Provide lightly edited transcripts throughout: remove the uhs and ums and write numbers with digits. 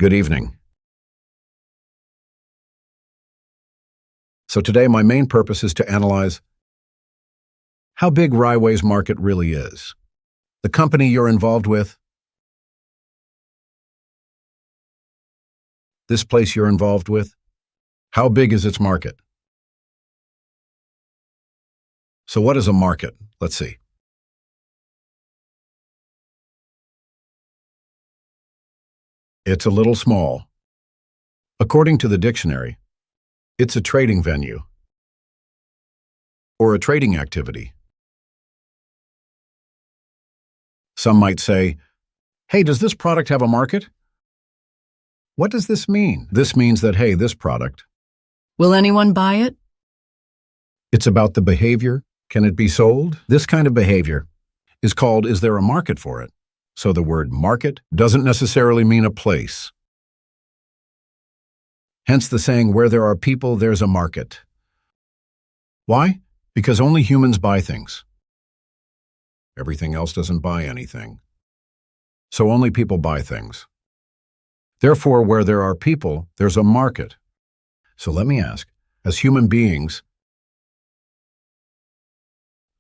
Good evening. So today my main purpose is to analyze how big Raiway's market really is. The company you're involved with, this place you're involved with, how big is its market? So what is a market? Let's see. It's a little small. According to the dictionary, it's a trading venue or a trading activity. Some might say, hey, does this product have a market? What does this mean? This means that, hey, this product. Will anyone buy it? It's about the behavior. Can it be sold? This kind of behavior is called, is there a market for it? So the word market doesn't necessarily mean a place. Hence the saying, where there are people, there's a market. Why? Because only humans buy things. Everything else doesn't buy anything. So only people buy things. Therefore, where there are people, there's a market. So let me ask, as human beings,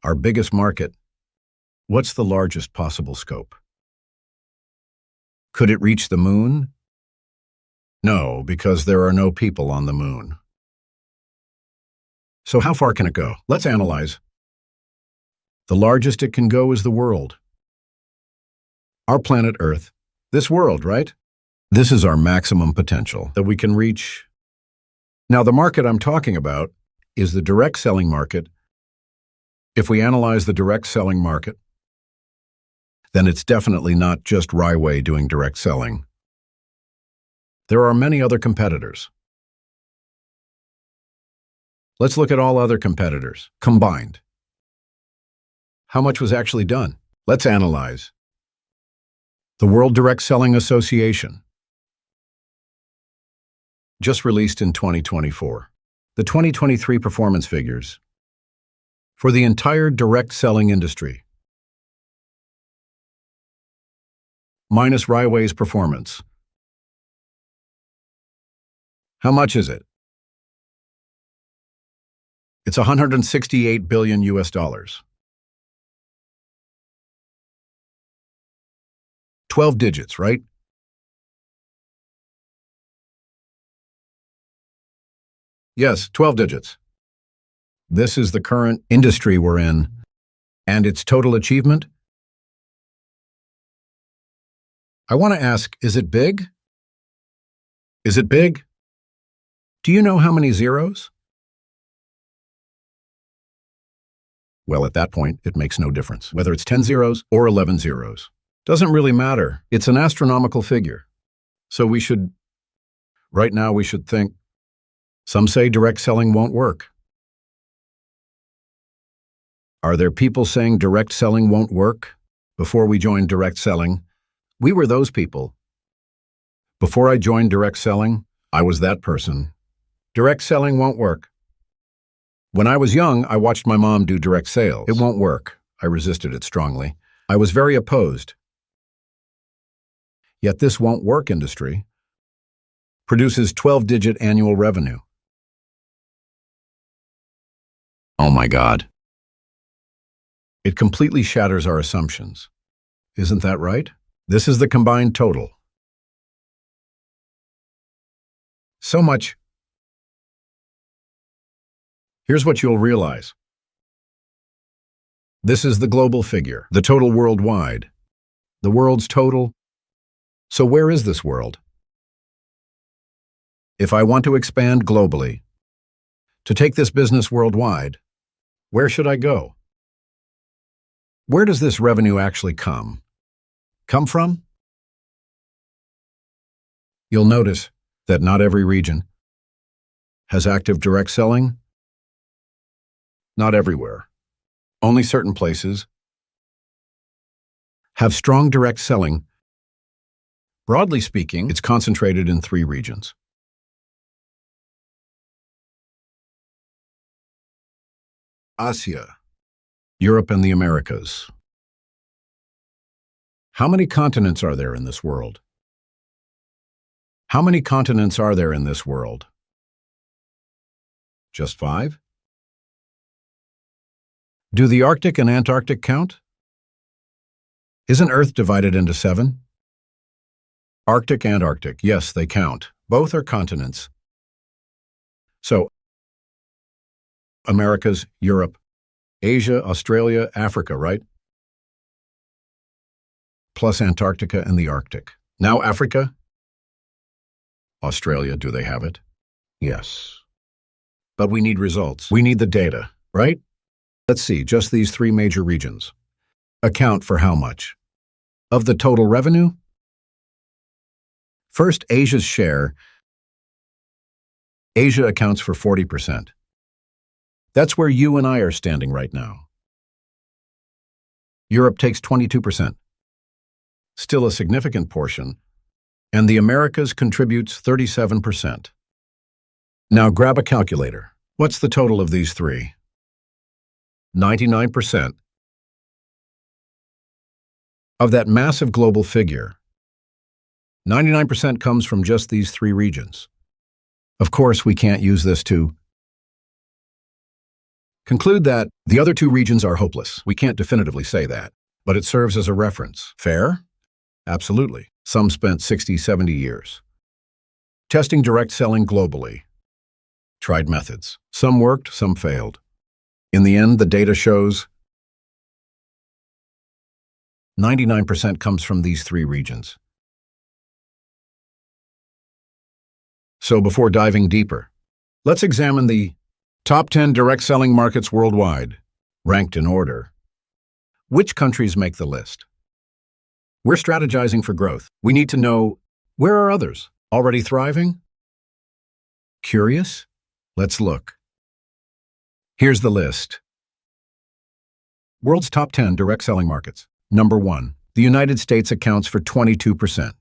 our biggest market, what's the largest possible scope? Could it reach the moon? No, because there are no people on the moon. So how far can it go? Let's analyze. The largest it can go is the world. Our planet Earth. This world, right? This is our maximum potential that we can reach. Now, the market I'm talking about is the direct selling market. If we analyze the direct selling market, then it's definitely not just Raiway doing direct selling. There are many other competitors. Let's look at all other competitors combined. How much was actually done? Let's analyze. The World Direct Selling Association just released in 2024 the 2023 performance figures for the entire direct selling industry, minus Raiway's performance. How much is it? It's 168 billion US dollars. 12 digits, right? Yes, 12 digits. This is the current industry we're in, and its total achievement? I want to ask, is it big? Is it big? Do you know how many zeros? Well, at that point, it makes no difference, whether it's 10 zeros or 11 zeros. Doesn't really matter. It's an astronomical figure. So right now we should think, some say direct selling won't work. Are there people saying direct selling won't work? Before we joined direct selling, we were those people. Before I joined direct selling, I was that person. Direct selling won't work. When I was young, I watched my mom do direct sales. It won't work. I resisted it strongly. I was very opposed. Yet this won't work industry produces 12-digit annual revenue. Oh my God. It completely shatters our assumptions. Isn't that right? This is the combined total. So much. Here's what you'll realize. This is the global figure, the total worldwide. The world's total. So where is this world? If I want to expand globally, to take this business worldwide, where should I go? Where does this revenue actually come from? You'll notice that not every region has active direct selling. Not everywhere. Only certain places have strong direct selling. Broadly speaking, it's concentrated in 3 regions. Asia, Europe, and the Americas. How many continents are there in this world? How many continents are there in this world? Just 5? Do the Arctic and Antarctic count? Isn't Earth divided into 7? Arctic and Arctic, yes, they count. Both are continents. So, Americas, Europe, Asia, Australia, Africa, right? Plus Antarctica and the Arctic. Now Africa? Australia, do they have it? Yes. But we need results. We need the data, right? Let's see, just these 3 major regions account for how much? Of the total revenue? First, Asia's share. Asia accounts for 40%. That's where you and I are standing right now. Europe takes 22%. Still a significant portion. And the Americas contributes 37%. Now grab a calculator. What's the total of these 3? 99%. Of that massive global figure, 99% comes from just these 3 regions. Of course, we can't use this to conclude that the other 2 regions are hopeless. We can't definitively say that, but it serves as a reference. Fair? Absolutely. Some spent 60, 70 years testing direct selling globally. Tried methods. Some worked, some failed. In the end, the data shows 99% comes from these 3 regions. So before diving deeper, let's examine the top 10 direct selling markets worldwide, ranked in order. Which countries make the list? We're strategizing for growth. We need to know, where are others? Already thriving? Curious? Let's look. Here's the list. World's top 10 direct selling markets. Number 1, the United States accounts for 22%.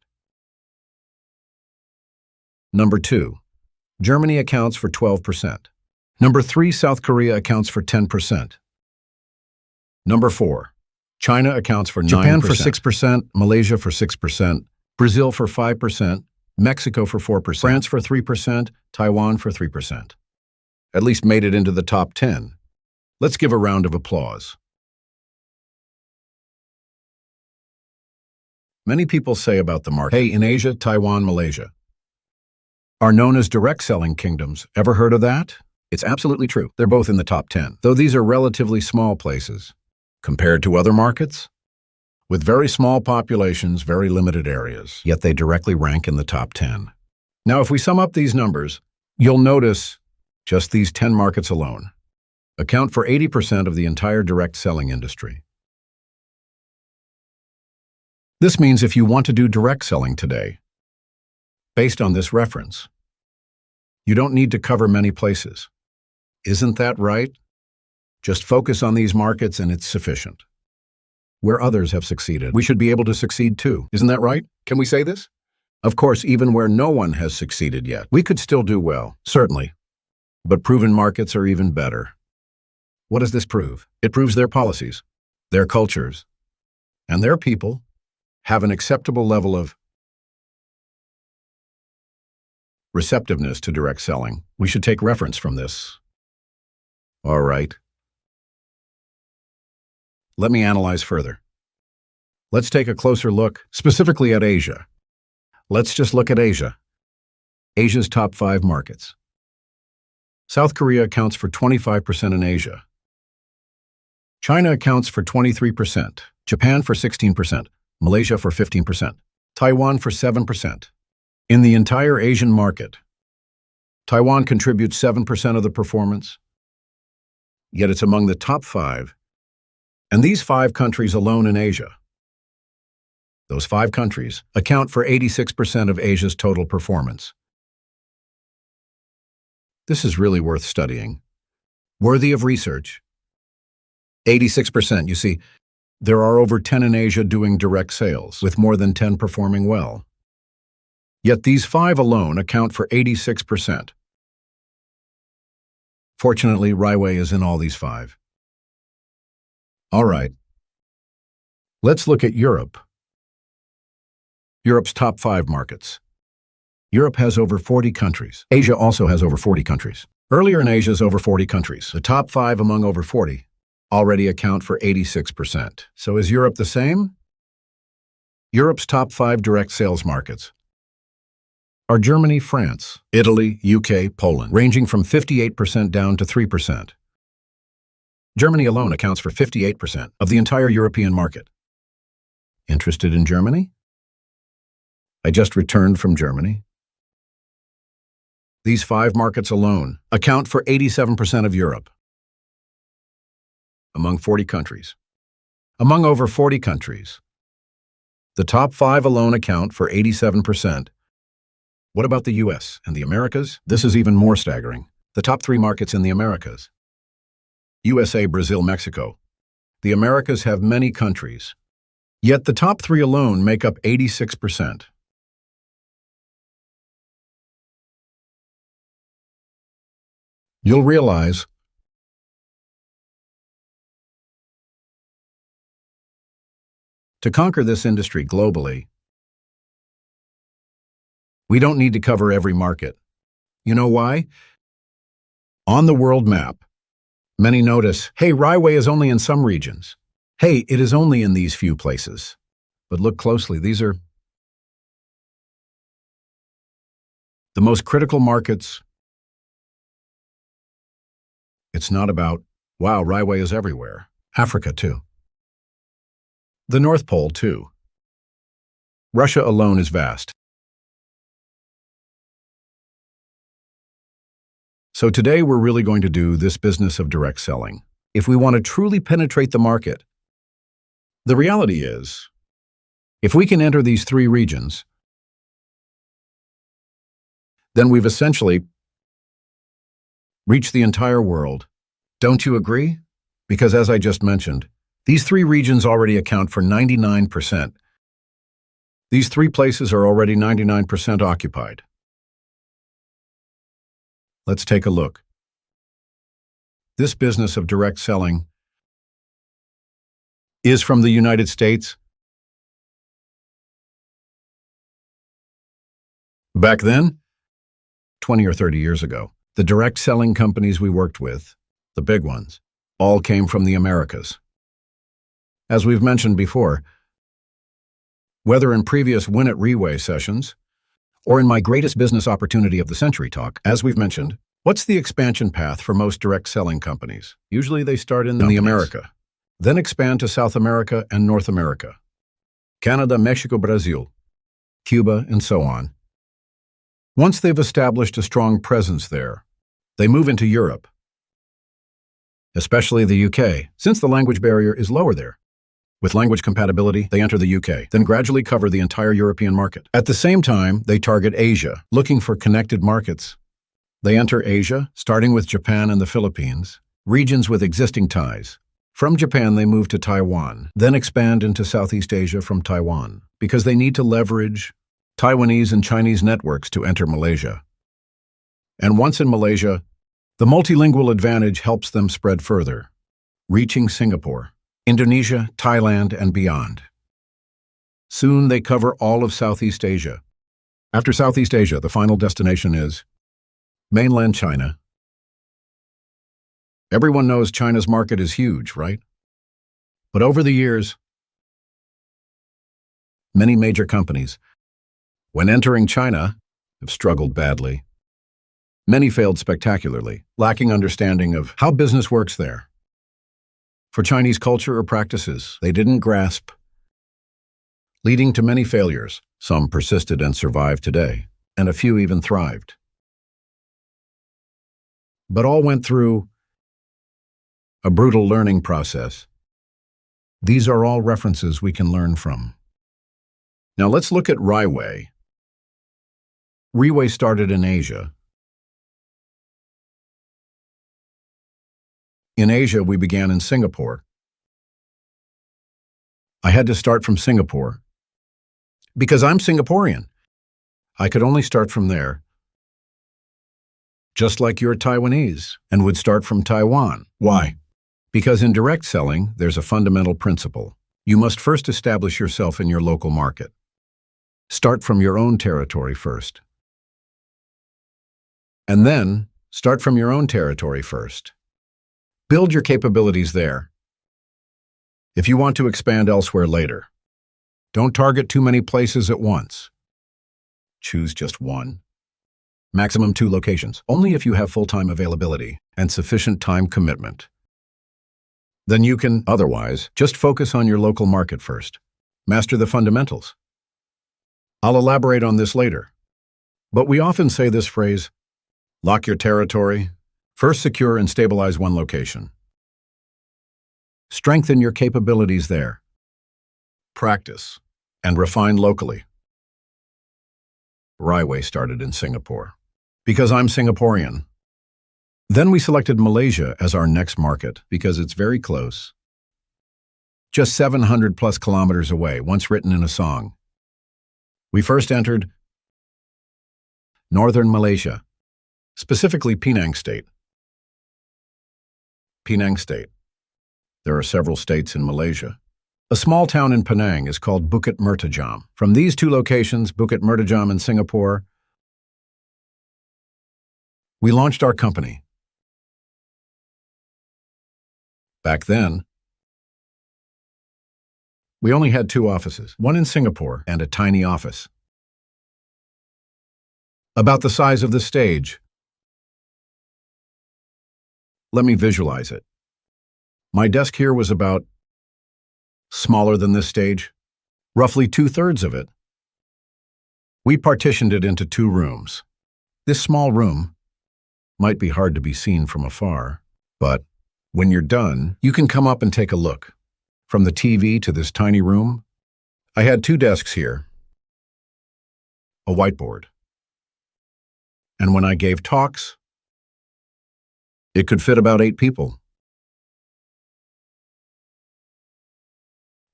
Number 2, Germany accounts for 12%. Number 3, South Korea accounts for 10%. Number 4, China accounts for 9%. Japan for 6%, Malaysia for 6%, Brazil for 5%, Mexico for 4%, France for 3%, Taiwan for 3%. At least made it into the top 10. Let's give a round of applause. Many people say about the market, hey, in Asia, Taiwan, Malaysia are known as direct selling kingdoms. Ever heard of that? It's absolutely true. They're both in the top 10, though these are relatively small places compared to other markets with very small populations, very limited areas, yet they directly rank in the top 10. Now, if we sum up these numbers, you'll notice just these 10 markets alone account for 80% of the entire direct selling industry. This means if you want to do direct selling today, based on this reference, you don't need to cover many places. Isn't that right? Just focus on these markets and it's sufficient. Where others have succeeded, we should be able to succeed too. Isn't that right? Can we say this? Of course, even where no one has succeeded yet, we could still do well, certainly. But proven markets are even better. What does this prove? It proves their policies, their cultures, and their people have an acceptable level of receptiveness to direct selling. We should take reference from this. All right. Let me analyze further. Let's take a closer look, specifically at Asia. Let's just look at Asia. Asia's top 5 markets. South Korea accounts for 25% in Asia. China accounts for 23%, Japan for 16%, Malaysia for 15%, Taiwan for 7%. In the entire Asian market, Taiwan contributes 7% of the performance, yet it's among the top 5. And these 5 countries alone in Asia, those 5 countries account for 86% of Asia's total performance. This is really worth studying, worthy of research. 86%, you see, there are over 10 in Asia doing direct sales, with more than 10 performing well. Yet these 5 alone account for 86%. Fortunately, Raiway is in all these 5. All right. Let's look at Europe. Europe's top 5 markets. Europe has over 40 countries. Asia also has over 40 countries. Earlier in Asia's over 40 countries. The top 5 among over 40 already account for 86%. So is Europe the same? Europe's top 5 direct sales markets are Germany, France, Italy, UK, Poland, ranging from 58% down to 3%. Germany alone accounts for 58% of the entire European market. Interested in Germany? I just returned from Germany. These 5 markets alone account for 87% of Europe. Among 40 countries. Among over 40 countries, the top 5 alone account for 87%. What about the US and the Americas? This is even more staggering. The top 3 markets in the Americas. USA, Brazil, Mexico. The Americas have many countries, yet the top 3 alone make up 86%. You'll realize to conquer this industry globally, we don't need to cover every market. You know why? On the world map, many notice, hey, Raiway is only in some regions. Hey, it is only in these few places. But look closely, these are the most critical markets. It's not about, wow, Raiway is everywhere. Africa, too. The North Pole, too. Russia alone is vast. So today we're really going to do this business of direct selling. If we want to truly penetrate the market, the reality is, if we can enter these 3 regions, then we've essentially reached the entire world. Don't you agree? Because as I just mentioned, these 3 regions already account for 99%. These 3 places are already 99% occupied. Let's take a look. This business of direct selling is from the United States. Back then, 20 or 30 years ago, the direct selling companies we worked with, the big ones, all came from the Americas. As we've mentioned before, whether in previous Win at Raiway sessions or in my greatest business opportunity of the century talk, as we've mentioned, what's the expansion path for most direct selling companies? Usually they start in the America, then expand to South America and North America, Canada, Mexico, Brazil, Cuba, and so on. Once they've established a strong presence there, they move into Europe, especially the UK, since the language barrier is lower there. With language compatibility, they enter the UK, then gradually cover the entire European market. At the same time, they target Asia, looking for connected markets. They enter Asia, starting with Japan and the Philippines, regions with existing ties. From Japan, they move to Taiwan, then expand into Southeast Asia from Taiwan, because they need to leverage Taiwanese and Chinese networks to enter Malaysia. And once in Malaysia, the multilingual advantage helps them spread further, reaching Singapore, Indonesia, Thailand, and beyond. Soon they cover all of Southeast Asia. After Southeast Asia, the final destination is mainland China. Everyone knows China's market is huge, right? But over the years, many major companies, when entering China, have struggled badly. Many failed spectacularly, lacking understanding of how business works there. For Chinese culture or practices, they didn't grasp, leading to many failures. Some persisted and survived today, and a few even thrived. But all went through a brutal learning process. These are all references we can learn from. Now let's look at Raiway. Raiway started in Asia. In Asia, we began in Singapore. I had to start from Singapore because I'm Singaporean. I could only start from there, just like you're Taiwanese, and would start from Taiwan. Why? Because in direct selling, there's a fundamental principle. You must first establish yourself in your local market. Start from your own territory first. And then, start from your own territory first. Build your capabilities there. If you want to expand elsewhere later, don't target too many places at once. Choose just one. Maximum 2 locations, only if you have full-time availability and sufficient time commitment. Then you can, otherwise, just focus on your local market first. Master the fundamentals. I'll elaborate on this later. But we often say this phrase, lock your territory. First secure and stabilize one location. Strengthen your capabilities there. Practice and refine locally. Riway started in Singapore, because I'm Singaporean. Then we selected Malaysia as our next market because it's very close. Just 700 plus kilometers away, once written in a song. We first entered northern Malaysia, specifically Penang State. Penang State. There are several states in Malaysia. A small town in Penang is called Bukit Mertajam. From these 2 locations, Bukit Mertajam and Singapore, we launched our company. Back then, we only had 2 offices, one in Singapore and a tiny office. About the size of the stage. Let me visualize it. My desk here was about smaller than this stage, roughly 2/3 of it. We partitioned it into 2 rooms. This small room might be hard to be seen from afar, but when you're done, you can come up and take a look. From the TV to this tiny room, I had 2 desks here, a whiteboard. And when I gave talks, it could fit about 8 people.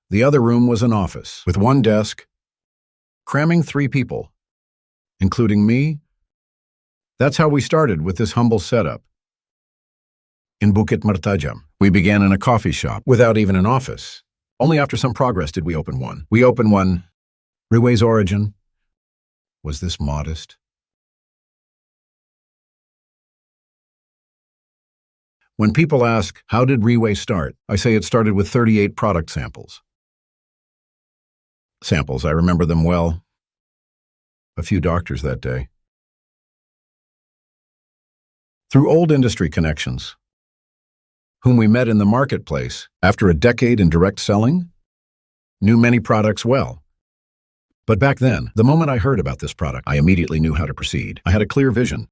The other room was an office with 1 desk, cramming 3 people, including me. That's how we started with this humble setup. In Bukit Mertajam, we began in a coffee shop without even an office. Only after some progress did we open one. We opened one. Riway's origin was this modest. When people ask, how did Riway start? I say it started with 38 product samples. I remember them well. A few doctors that day. Through old industry connections, whom we met in the marketplace after a decade in direct selling, knew many products well. But back then, the moment I heard about this product, I immediately knew how to proceed. I had a clear vision.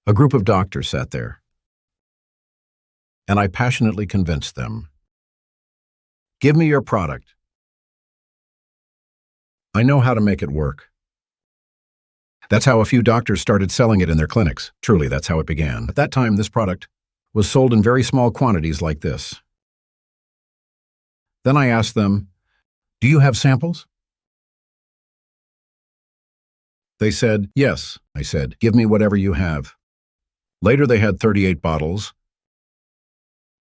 A group of doctors sat there, and I passionately convinced them, give me your product. I know how to make it work. That's how a few doctors started selling it in their clinics. Truly, that's how it began. At that time, this product was sold in very small quantities like this. Then I asked them, do you have samples? They said, yes. I said, give me whatever you have. Later, they had 38 bottles.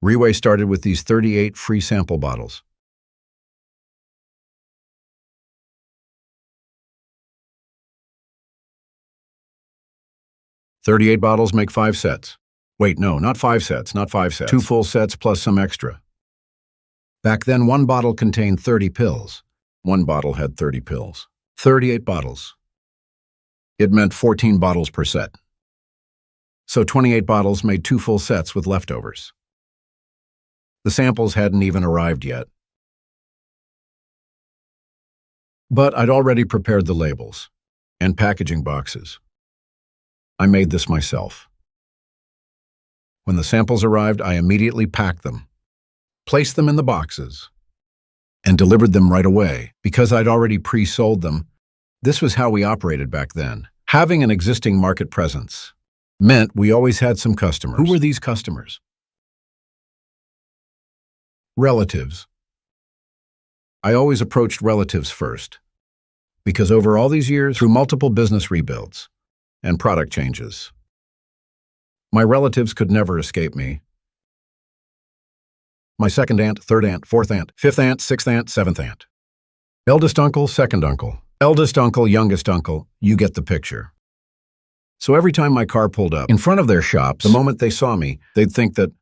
Riway started with these 38 free sample bottles. "38 bottles make 5 sets. Wait, no, not 5 sets, not 5 sets. 2 full sets plus some extra. Back then, 1 bottle contained 30 pills. 1 bottle had 30 pills. 38 bottles. It meant 14 bottles per set. So 28 bottles made 2 full sets with leftovers. The samples hadn't even arrived yet. But I'd already prepared the labels and packaging boxes. I made this myself. When the samples arrived, I immediately packed them, placed them in the boxes, and delivered them right away because I'd already pre-sold them. This was how we operated back then. Having an existing market presence meant we always had some customers. Who were these customers? Relatives. I always approached relatives first, because over all these years, through multiple business rebuilds and product changes, my relatives could never escape me. My second aunt, third aunt, fourth aunt, fifth aunt, sixth aunt, seventh aunt. Eldest uncle, second uncle. Eldest uncle, youngest uncle, you get the picture. So every time my car pulled up in front of their shops, the moment they saw me, they'd think that,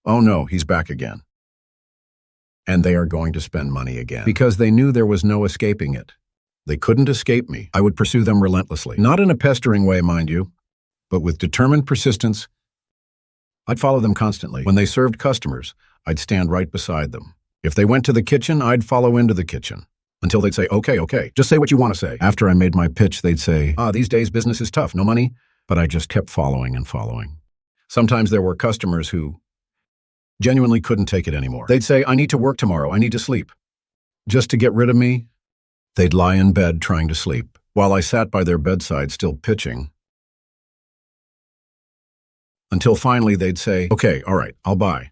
oh no, he's back again. And they are going to spend money again. Because they knew there was no escaping it. They couldn't escape me. I would pursue them relentlessly. Not in a pestering way, mind you, but with determined persistence. I'd follow them constantly. When they served customers, I'd stand right beside them. If they went to the kitchen, I'd follow into the kitchen. Until they'd say, okay, just say what you want to say. After I made my pitch, they'd say, these days business is tough, no money. But I just kept following and following. Sometimes there were customers who genuinely couldn't take it anymore. They'd say, I need to work tomorrow, I need to sleep. Just to get rid of me, they'd lie in bed trying to sleep, while I sat by their bedside still pitching. Until finally they'd say, okay, all right, I'll buy.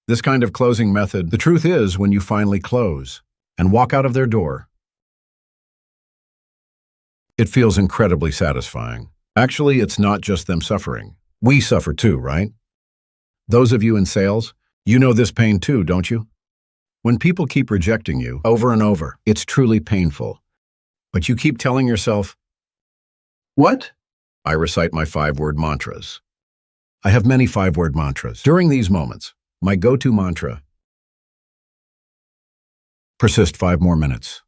This kind of closing method, the truth is, when you finally close and walk out of their door, it feels incredibly satisfying. Actually, it's not just them suffering. We suffer too, right? Those of you in sales, you know this pain too, don't you? When people keep rejecting you over and over, it's truly painful. But you keep telling yourself, what? I recite my 5-word mantras. I have many 5-word mantras. During these moments, my go-to mantra: persist 5 more minutes.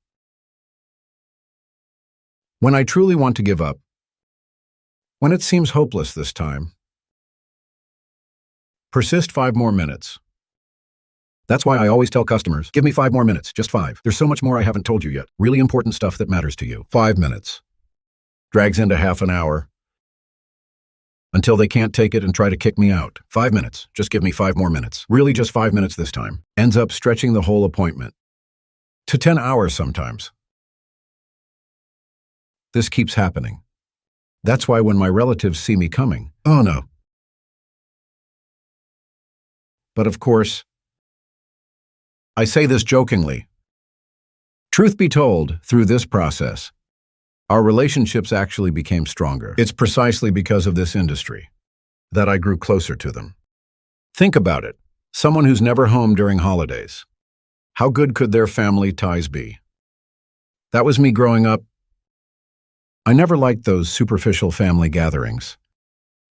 When I truly want to give up, when it seems hopeless this time, persist 5 more minutes. That's why I always tell customers, give me 5 more minutes, just 5. There's so much more I haven't told you yet. Really important stuff that matters to you. 5 minutes. Drags into half an hour, until they can't take it and try to kick me out. 5 minutes. Just give me 5 more minutes. Really just 5 minutes this time. Ends up stretching the whole appointment to 10 hours sometimes. This keeps happening. That's why when my relatives see me coming, oh no. But of course, I say this jokingly. Truth be told, through this process, our relationships actually became stronger. It's precisely because of this industry that I grew closer to them. Think about it. Someone who's never home during holidays. How good could their family ties be? That was me growing up. I never liked those superficial family gatherings.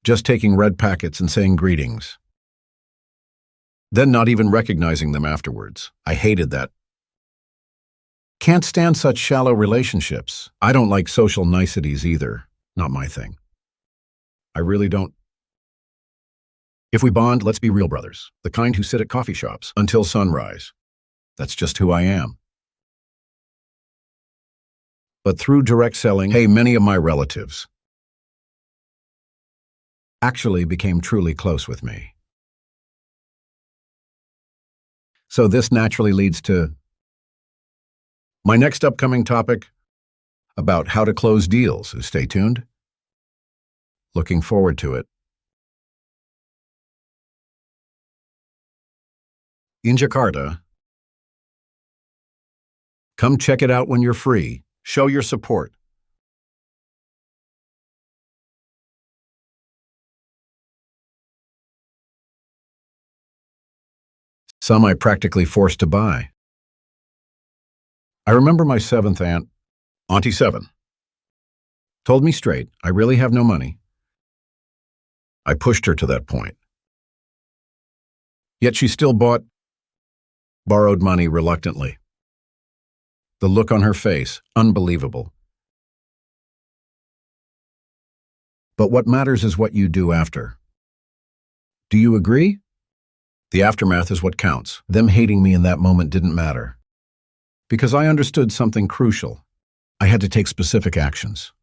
Just taking red packets and saying greetings. Then not even recognizing them afterwards. I hated that. Can't stand such shallow relationships. I don't like social niceties either. Not my thing. I really don't. If we bond, let's be real brothers. The kind who sit at coffee shops until sunrise. That's just who I am. But through direct selling, many of my relatives actually became truly close with me. So this naturally leads to my next upcoming topic about how to close deals. Stay tuned. Looking forward to it. In Jakarta. Come check it out when you're free. Show your support. Some I practically forced to buy. I remember my 7th aunt, Auntie 7, told me straight, I really have no money. I pushed her to that point. Yet she still borrowed money reluctantly. The look on her face, unbelievable. But what matters is what you do after. Do you agree? The aftermath is what counts. Them hating me in that moment didn't matter. Because I understood something crucial. I had to take specific actions.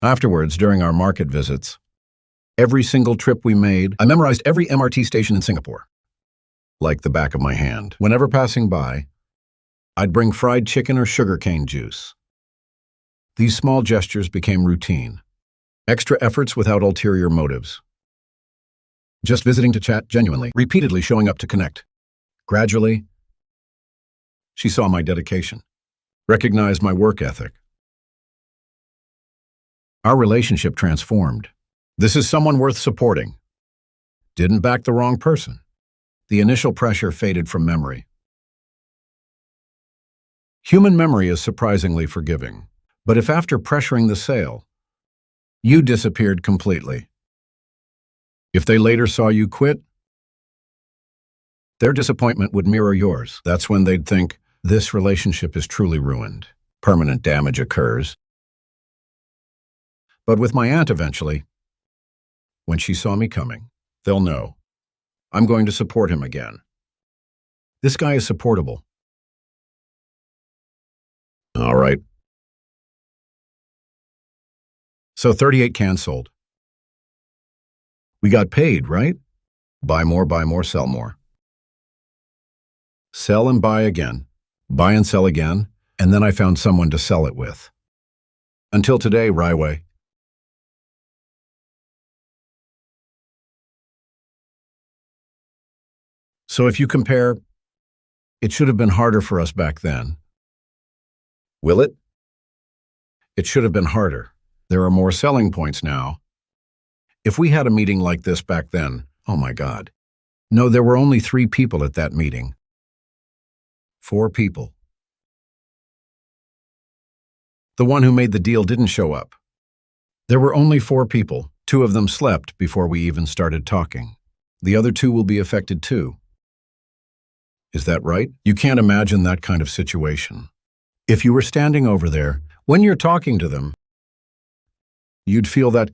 Afterwards, during our market visits, every single trip we made, I memorized every MRT station in Singapore, like the back of my hand. Whenever passing by, I'd bring fried chicken or sugarcane juice. These small gestures became routine. Extra efforts without ulterior motives. Just visiting to chat genuinely, repeatedly showing up to connect. Gradually, she saw my dedication, recognized my work ethic. Our relationship transformed. This is someone worth supporting. Didn't back the wrong person. The initial pressure faded from memory. Human memory is surprisingly forgiving. But if after pressuring the sale, you disappeared completely, if they later saw you quit, their disappointment would mirror yours. That's when they'd think, this relationship is truly ruined. Permanent damage occurs. But with my aunt eventually, when she saw me coming, they'll know. I'm going to support him again. This guy is supportable. All right. So 38 cans sold. We got paid, right? Buy more, sell more. Sell and buy again. Buy and sell again. And then I found someone to sell it with. Until today, Raiwei. So if you compare, it should have been harder for us back then. Will it? It should have been harder. There are more selling points now. If we had a meeting like this back then, oh my God. No, there were only 3 people at that meeting. 4 people. The one who made the deal didn't show up. There were only 4 people. 2 of them slept before we even started talking. The other 2 will be affected too. Is that right? You can't imagine that kind of situation. If you were standing over there, when you're talking to them, you'd feel that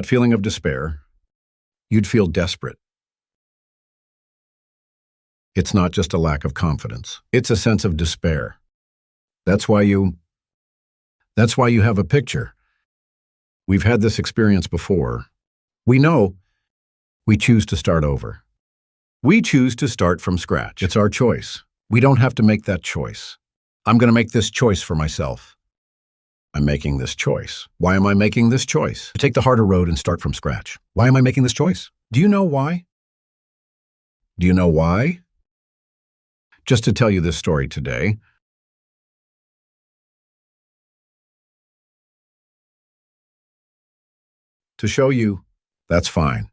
feeling of despair. You'd feel desperate. It's not just a lack of confidence. It's a sense of despair. That's why you have a picture. We've had this experience before. We know. We choose to start over. We choose to start from scratch. It's our choice. We don't have to make that choice. I'm going to make this choice for myself. I'm making this choice. Why am I making this choice? To take the harder road and start from scratch. Why am I making this choice? Do you know why? Do you know why? Just to tell you this story today. To show you, that's fine.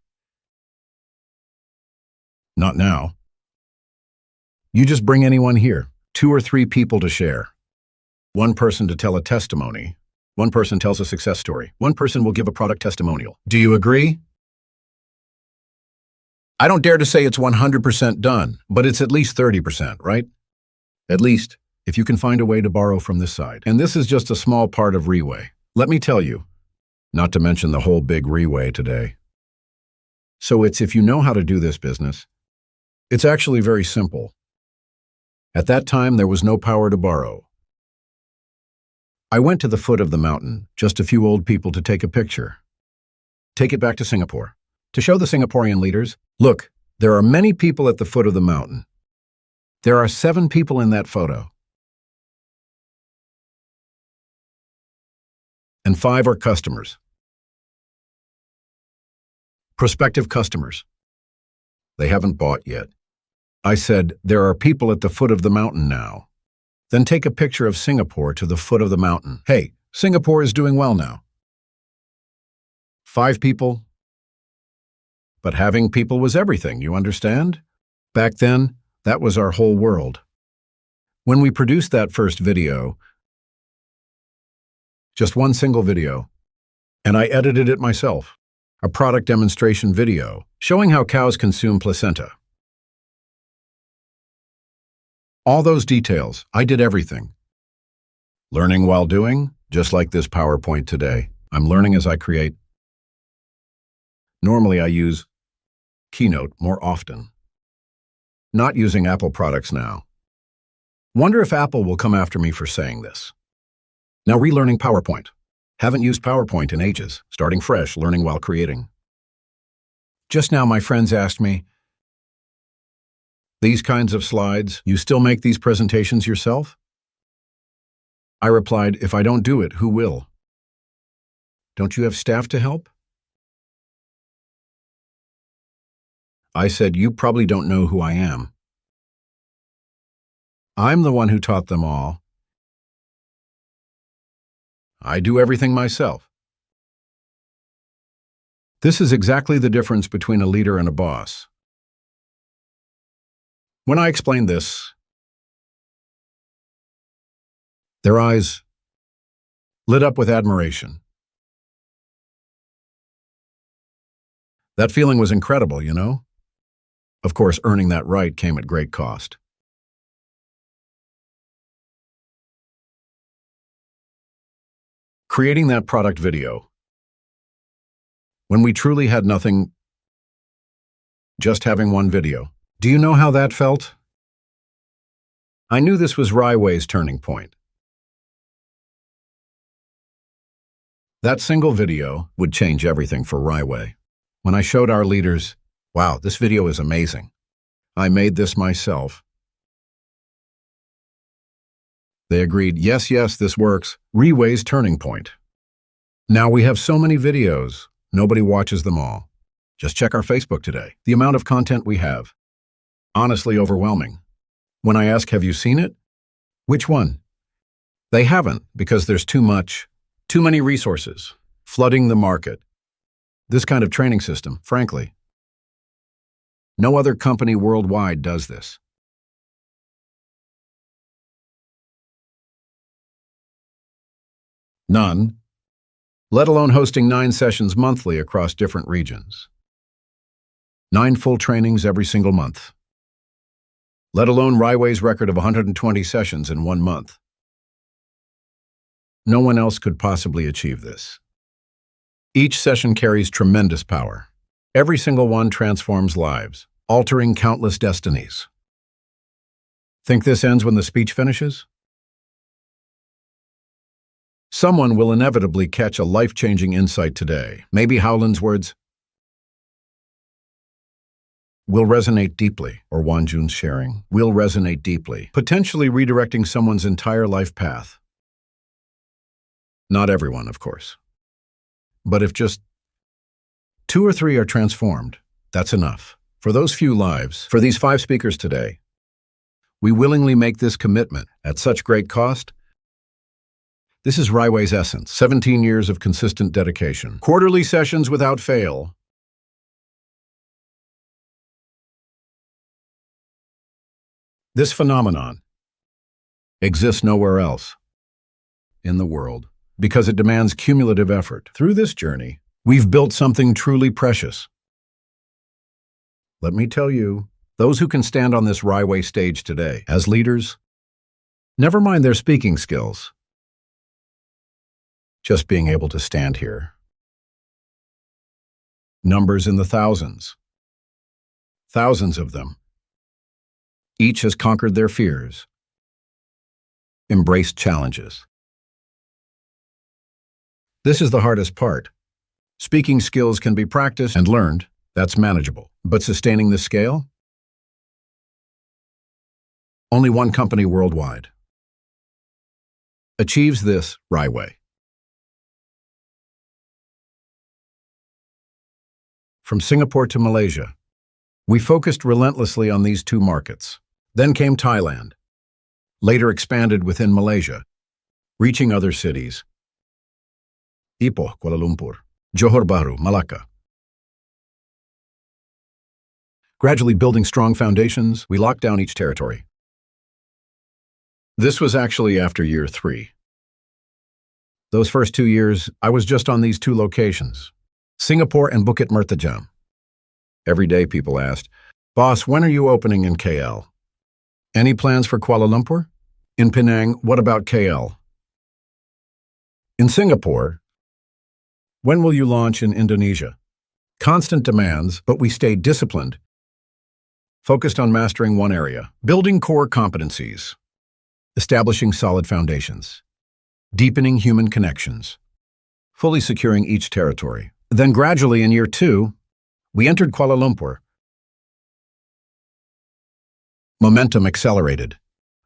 Not now. You just bring anyone here, 2 or 3 people to share. 1 person to tell a testimony. 1 person tells a success story. 1 person will give a product testimonial. Do you agree? I don't dare to say it's 100% done, but it's at least 30%, right? At least, if you can find a way to borrow from this side. And this is just a small part of Reway. Let me tell you, not to mention the whole big Reway today. So it's if you know how to do this business, it's actually very simple. At that time, there was no power to borrow. I went to the foot of the mountain, just a few old people to take a picture. Take it back to Singapore. To show the Singaporean leaders, look, there are many people at the foot of the mountain. There are 7 people in that photo. And 5 are customers. Prospective customers. They haven't bought yet. I said, there are people at the foot of the mountain now. Then take a picture of Singapore to the foot of the mountain. Hey, Singapore is doing well now. 5 people. But having people was everything, you understand? Back then, that was our whole world. When we produced that first video, just 1 single video, and I edited it myself, a product demonstration video showing how cows consume placenta. All those details, I did everything. Learning while doing, just like this PowerPoint today. I'm learning as I create. Normally I use Keynote more often. Not using Apple products now. Wonder if Apple will come after me for saying this. Now relearning PowerPoint. Haven't used PowerPoint in ages, starting fresh, learning while creating. Just now my friends asked me, these kinds of slides, you still make these presentations yourself? I replied, if I don't do it, who will? Don't you have staff to help? I said, you probably don't know who I am. I'm the one who taught them all. I do everything myself. This is exactly the difference between a leader and a boss. When I explained this, their eyes lit up with admiration. That feeling was incredible, you know? Of course, earning that right came at great cost. Creating that product video, when we truly had nothing, just having one video. Do you know how that felt? I knew this was Raiway's turning point. That single video would change everything for Raiway. When I showed our leaders, wow, this video is amazing. I made this myself. They agreed, yes, this works. Raiway's turning point. Now we have so many videos, nobody watches them all. Just check our Facebook today. The amount of content we have. Honestly overwhelming. When I ask, have you seen it? Which one? They haven't, because there's too many resources, flooding the market. This kind of training system, frankly. No other company worldwide does this. None, let alone hosting 9 sessions monthly across different regions. 9 full trainings every single month. Let alone Raiway's record of 120 sessions in 1 month. No one else could possibly achieve this. Each session carries tremendous power. Every single one transforms lives, altering countless destinies. Think this ends when the speech finishes? Someone will inevitably catch a life-changing insight today. Maybe Howland's words will resonate deeply, or Wanjun's sharing will resonate deeply, potentially redirecting someone's entire life path. Not everyone, of course. But if just 2 or 3 are transformed, that's enough. For those few lives, for these 5 speakers today, we willingly make this commitment at such great cost. This is Raiway's essence, 17 years of consistent dedication, quarterly sessions without fail. This phenomenon exists nowhere else in the world because it demands cumulative effort. Through this journey, we've built something truly precious. Let me tell you, those who can stand on this Raiway stage today as leaders, never mind their speaking skills, just being able to stand here. Numbers in the thousands. Thousands of them. Each has conquered their fears, embraced challenges. This is the hardest part. Speaking skills can be practiced and learned, that's manageable. But sustaining the scale? Only one company worldwide achieves this Raiway. From Singapore to Malaysia, we focused relentlessly on these 2 markets. Then came Thailand, later expanded within Malaysia, reaching other cities. Ipoh, Kuala Lumpur, Johor Bahru, Malacca. Gradually building strong foundations, we locked down each territory. This was actually after year 3. Those first 2 years, I was just on these 2 locations, Singapore and Bukit Mertajam. Every day people asked, "Boss, when are you opening in KL? Any plans for Kuala Lumpur? In Penang, what about KL? In Singapore, when will you launch in Indonesia?" Constant demands, but we stayed disciplined, focused on mastering one area, building core competencies, establishing solid foundations, deepening human connections, fully securing each territory. Then gradually in year 2, we entered Kuala Lumpur. Momentum accelerated.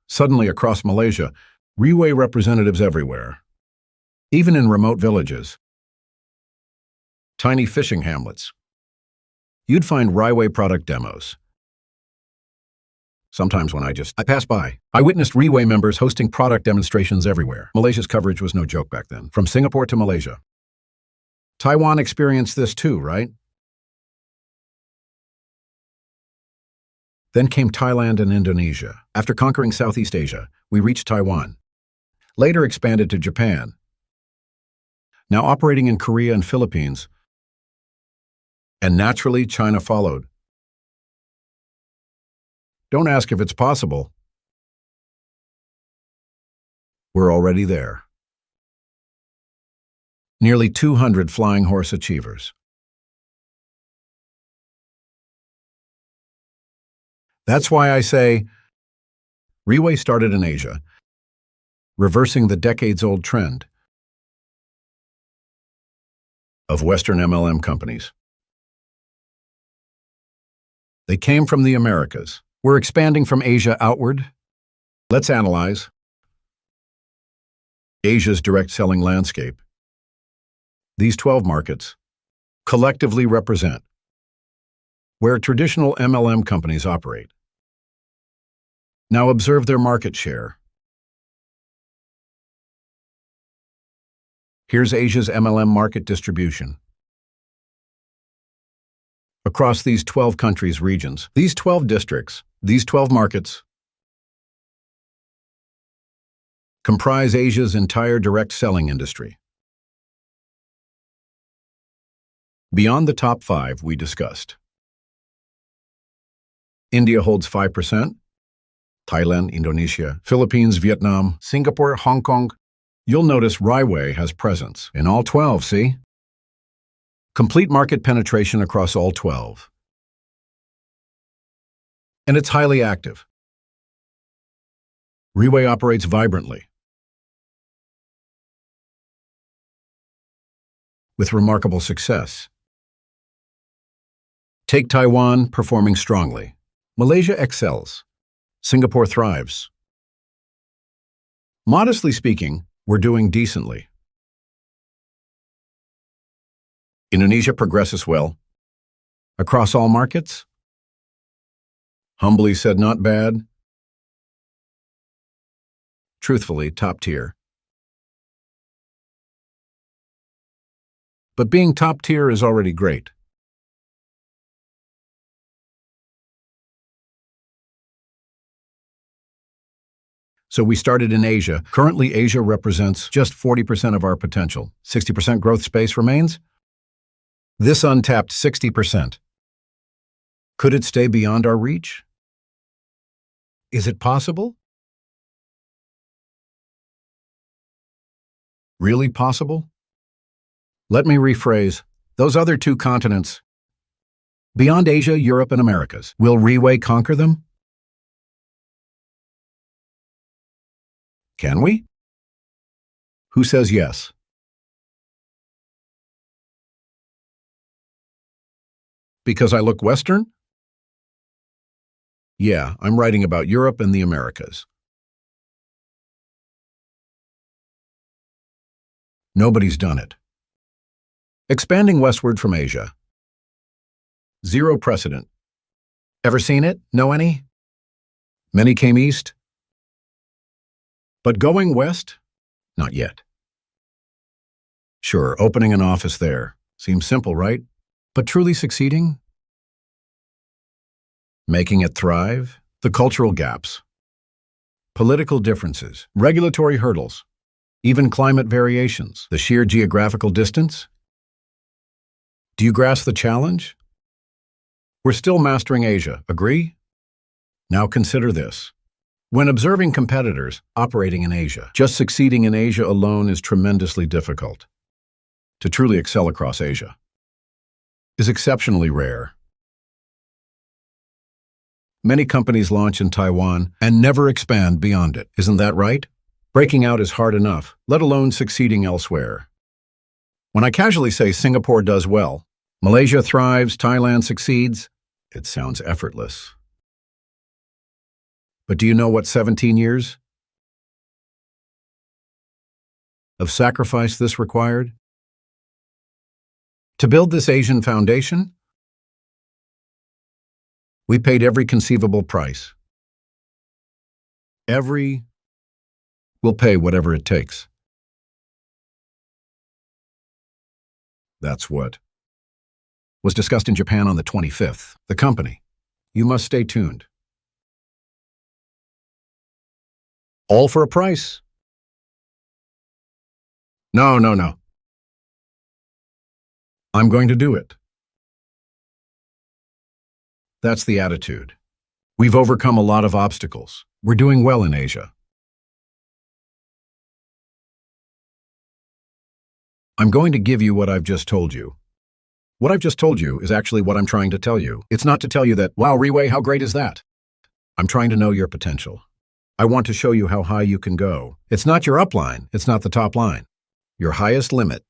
Suddenly across Malaysia, Raiway representatives everywhere. Even in remote villages, tiny fishing hamlets, you'd find Raiway product demos. Sometimes when I pass by, I witnessed Raiway members hosting product demonstrations everywhere. Malaysia's coverage was no joke back then. From Singapore to Malaysia. Taiwan experienced this too, right? Then came Thailand and Indonesia. After conquering Southeast Asia, we reached Taiwan. Later expanded to Japan. now operating in Korea and Philippines. And naturally, China followed. Don't ask if it's possible. We're already there. Nearly 200 flying horse achievers. That's why I say, Riway started in Asia, reversing the decades-old trend of Western MLM companies. They came from the Americas. We're expanding from Asia outward. Let's analyze Asia's direct selling landscape. These 12 markets collectively represent where traditional MLM companies operate. Now observe their market share. Here's Asia's MLM market distribution. Across these 12 countries, regions, these 12 districts, these 12 markets comprise Asia's entire direct selling industry. Beyond the top 5 we discussed, India holds 5%, Thailand, Indonesia, Philippines, Vietnam, Singapore, Hong Kong. You'll notice Riway has presence in all 12, see? Complete market penetration across all 12. And it's highly active. Riway operates vibrantly, with remarkable success. Take Taiwan, performing strongly. Malaysia excels. Singapore thrives. Modestly speaking, we're doing decently. Indonesia progresses well. Across all markets? Humbly said, not bad. Truthfully, top tier. But being top tier is already great. So we started in Asia. Currently, Asia represents just 40% of our potential. 60% growth space remains. This untapped 60%. Could it stay beyond our reach? Is it possible? Really possible? Let me rephrase. Those other 2 continents, beyond Asia, Europe, and Americas, will Riway conquer them? Can we? Who says yes? Because I look Western? Yeah, I'm writing about Europe and the Americas. Nobody's done it. Expanding westward from Asia. Zero precedent. Ever seen it? Know any? Many came east. But going west? Not yet. Sure, opening an office there. Seems simple, right? But truly succeeding? Making it thrive? The cultural gaps, political differences, regulatory hurdles, even climate variations, the sheer geographical distance? Do you grasp the challenge? We're still mastering Asia, agree? Now consider this. When observing competitors operating in Asia, just succeeding in Asia alone is tremendously difficult. To truly excel across Asia is exceptionally rare. Many companies launch in Taiwan and never expand beyond it. Isn't that right? Breaking out is hard enough, let alone succeeding elsewhere. When I casually say Singapore does well, Malaysia thrives, Thailand succeeds, it sounds effortless. But do you know what 17 years of sacrifice this required? To build this Asian foundation, we paid every conceivable price. We'll pay whatever it takes. That's what was discussed in Japan on the 25th. The company. You must stay tuned. All for a price? No. I'm going to do it. That's the attitude. We've overcome a lot of obstacles. We're doing well in Asia. I'm going to give you what I've just told you. What I've just told you is actually what I'm trying to tell you. It's not to tell you that, wow, Riwei, how great is that? I'm trying to know your potential. I want to show you how high you can go. It's not your upline. It's not the top line. Your highest limit.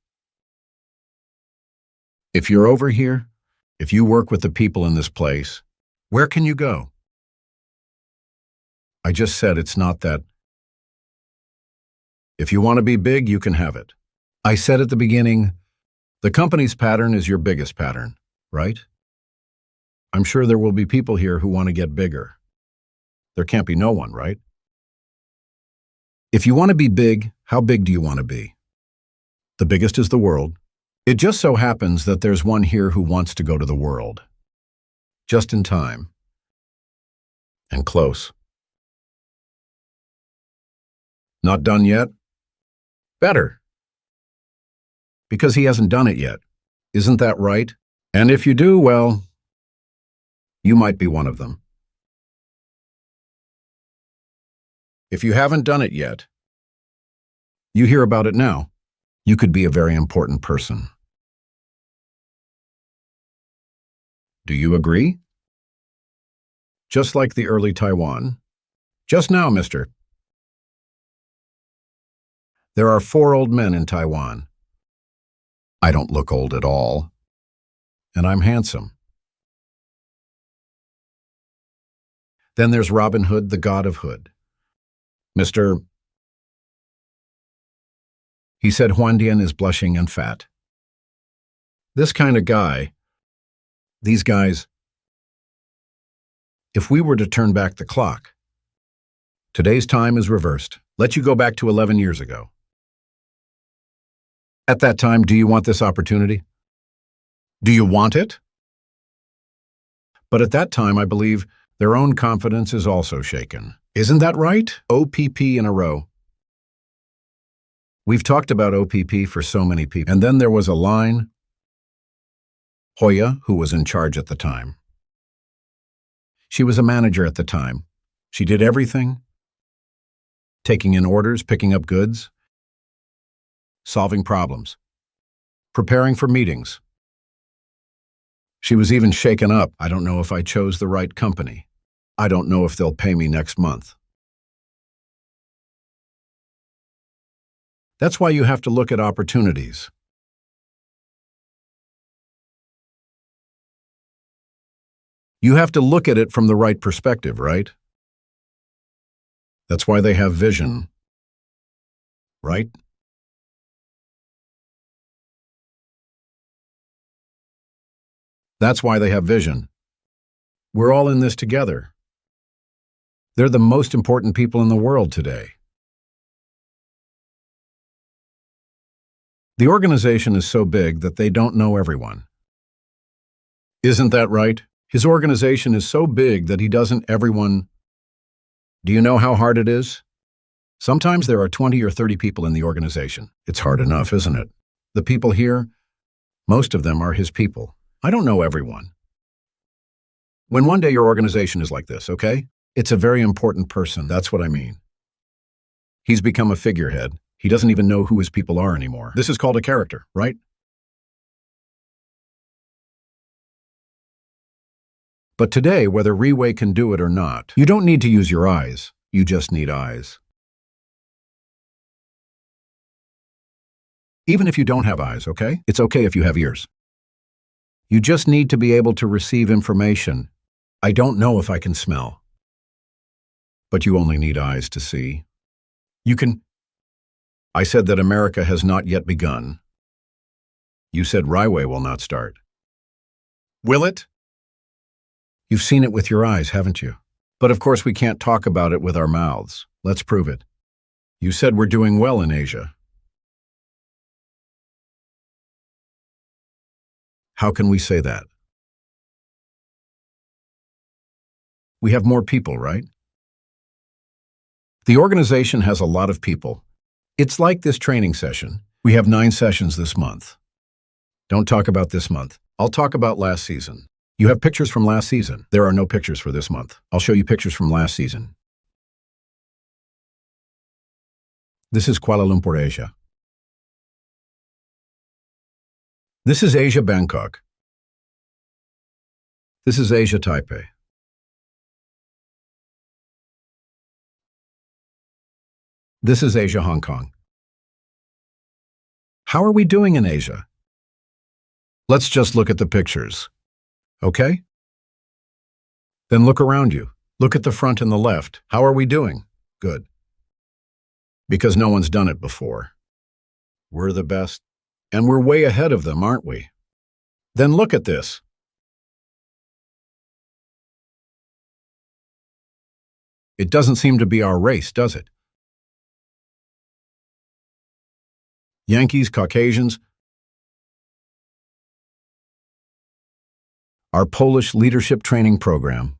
If you're over here, if you work with the people in this place, where can you go? I just said it's not that. If you want to be big, you can have it. I said at the beginning, the company's pattern is your biggest pattern, right? I'm sure there will be people here who want to get bigger. There can't be no one, right? If you want to be big, how big do you want to be? The biggest is the world. It just so happens that there's one here who wants to go to the world. Just in time. And close. Not done yet? Better. Because he hasn't done it yet. Isn't that right? And if you do, well, you might be one of them. If you haven't done it yet, you hear about it now. You could be a very important person. Do you agree? Just like the early Taiwan. Just now, mister. There are 4 old men in Taiwan. I don't look old at all. And I'm handsome. Then there's Robin Hood, the god of Hood. Mr. He said Huandian is blushing and fat. This kind of guy, these guys, if we were to turn back the clock, today's time is reversed. Let you go back to 11 years ago. At that time, do you want this opportunity? Do you want it? But at that time, I believe their own confidence is also shaken. Isn't that right? OPP in a row. We've talked about OPP for so many people. And then there was a line. Hoya, who was in charge at the time. She was a manager at the time. She did everything. Taking in orders, picking up goods, solving problems, preparing for meetings. She was even shaken up. I don't know if I chose the right company. I don't know if they'll pay me next month. That's why you have to look at opportunities. You have to look at it from the right perspective, right? That's why they have vision, right? That's why they have vision. We're all in this together. They're the most important people in the world today. The organization is so big that they don't know everyone. Isn't that right? His organization is so big that he doesn't everyone. Do you know how hard it is? Sometimes there are 20 or 30 people in the organization. It's hard enough, isn't it? The people here, most of them are his people. I don't know everyone. When one day your organization is like this, okay? It's a very important person, that's what I mean. He's become a figurehead. He doesn't even know who his people are anymore. This is called a character, right? But today, whether Riwei can do it or not, you don't need to use your eyes. You just need eyes. Even if you don't have eyes, okay? It's okay if you have ears. You just need to be able to receive information. I don't know if I can smell. But you only need eyes to see. You can. I said that America has not yet begun. You said Riwei will not start. Will it? You've seen it with your eyes, haven't you? But of course we can't talk about it with our mouths. Let's prove it. You said we're doing well in Asia. How can we say that? We have more people, right? The organization has a lot of people. It's like this training session. We have 9 sessions this month. Don't talk about this month. I'll talk about last season. You have pictures from last season. There are no pictures for this month. I'll show you pictures from last season. This is Kuala Lumpur, Asia. This is Asia, Bangkok. This is Asia, Taipei. This is Asia, Hong Kong. How are we doing in Asia? Let's just look at the pictures. Okay? Then look around you. Look at the front and the left. How are we doing? Good. Because no one's done it before. We're the best. And we're way ahead of them, aren't we? Then look at this. It doesn't seem to be our race, does it? Yankees, Caucasians, our Polish leadership training program.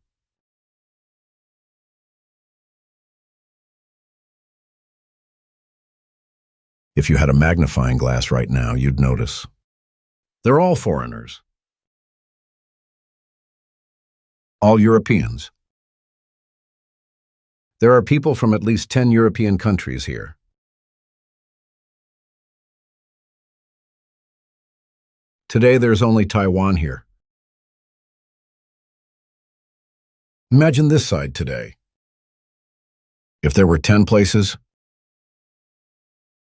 If you had a magnifying glass right now, you'd notice. They're all foreigners. All Europeans. There are people from at least 10 European countries here. Today there's only Taiwan here. Imagine this side today. If there were 10 places,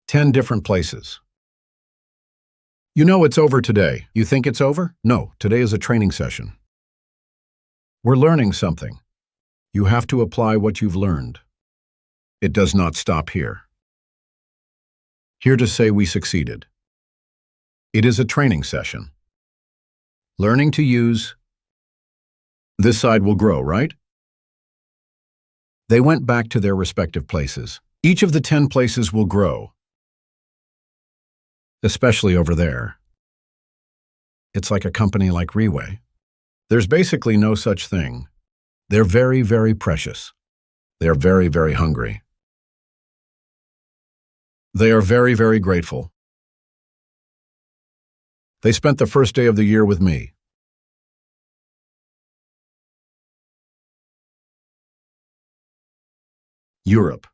10 different places. You know it's over today. You think it's over? No, today is a training session. We're learning something. You have to apply what you've learned. It does not stop here. Here to say we succeeded. It is a training session. Learning to use. This side will grow, right? They went back to their respective places. Each of the 10 places will grow. Especially over there. It's like a company like Riway. There's basically no such thing. They're very, very precious. They're very, very hungry. They are very, very grateful. They spent the first day of the year with me. Europe.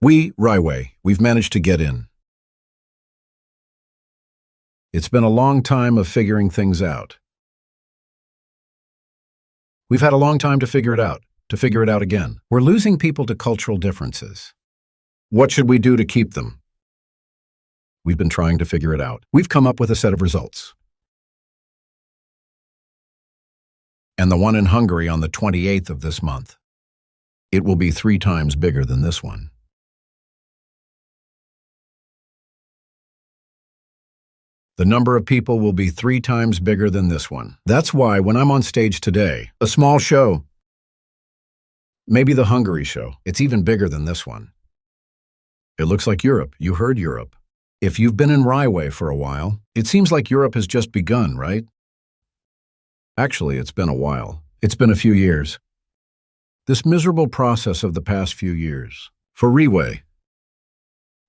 We, Riway, we've managed to get in. It's been a long time of figuring things out. We've had a long time to figure it out again. We're losing people to cultural differences. What should we do to keep them? We've been trying to figure it out. We've come up with a set of results. And the one in Hungary on the 28th of this month. It will be 3 times bigger than this one. The number of people will be 3 times bigger than this one. That's why when I'm on stage today, a small show, maybe the Hungary show, it's even bigger than this one. It looks like Europe. You heard Europe. If you've been in Riway for a while, it seems like Europe has just begun, right? Actually, it's been a while. It's been a few years. This miserable process of the past few years. For Riway.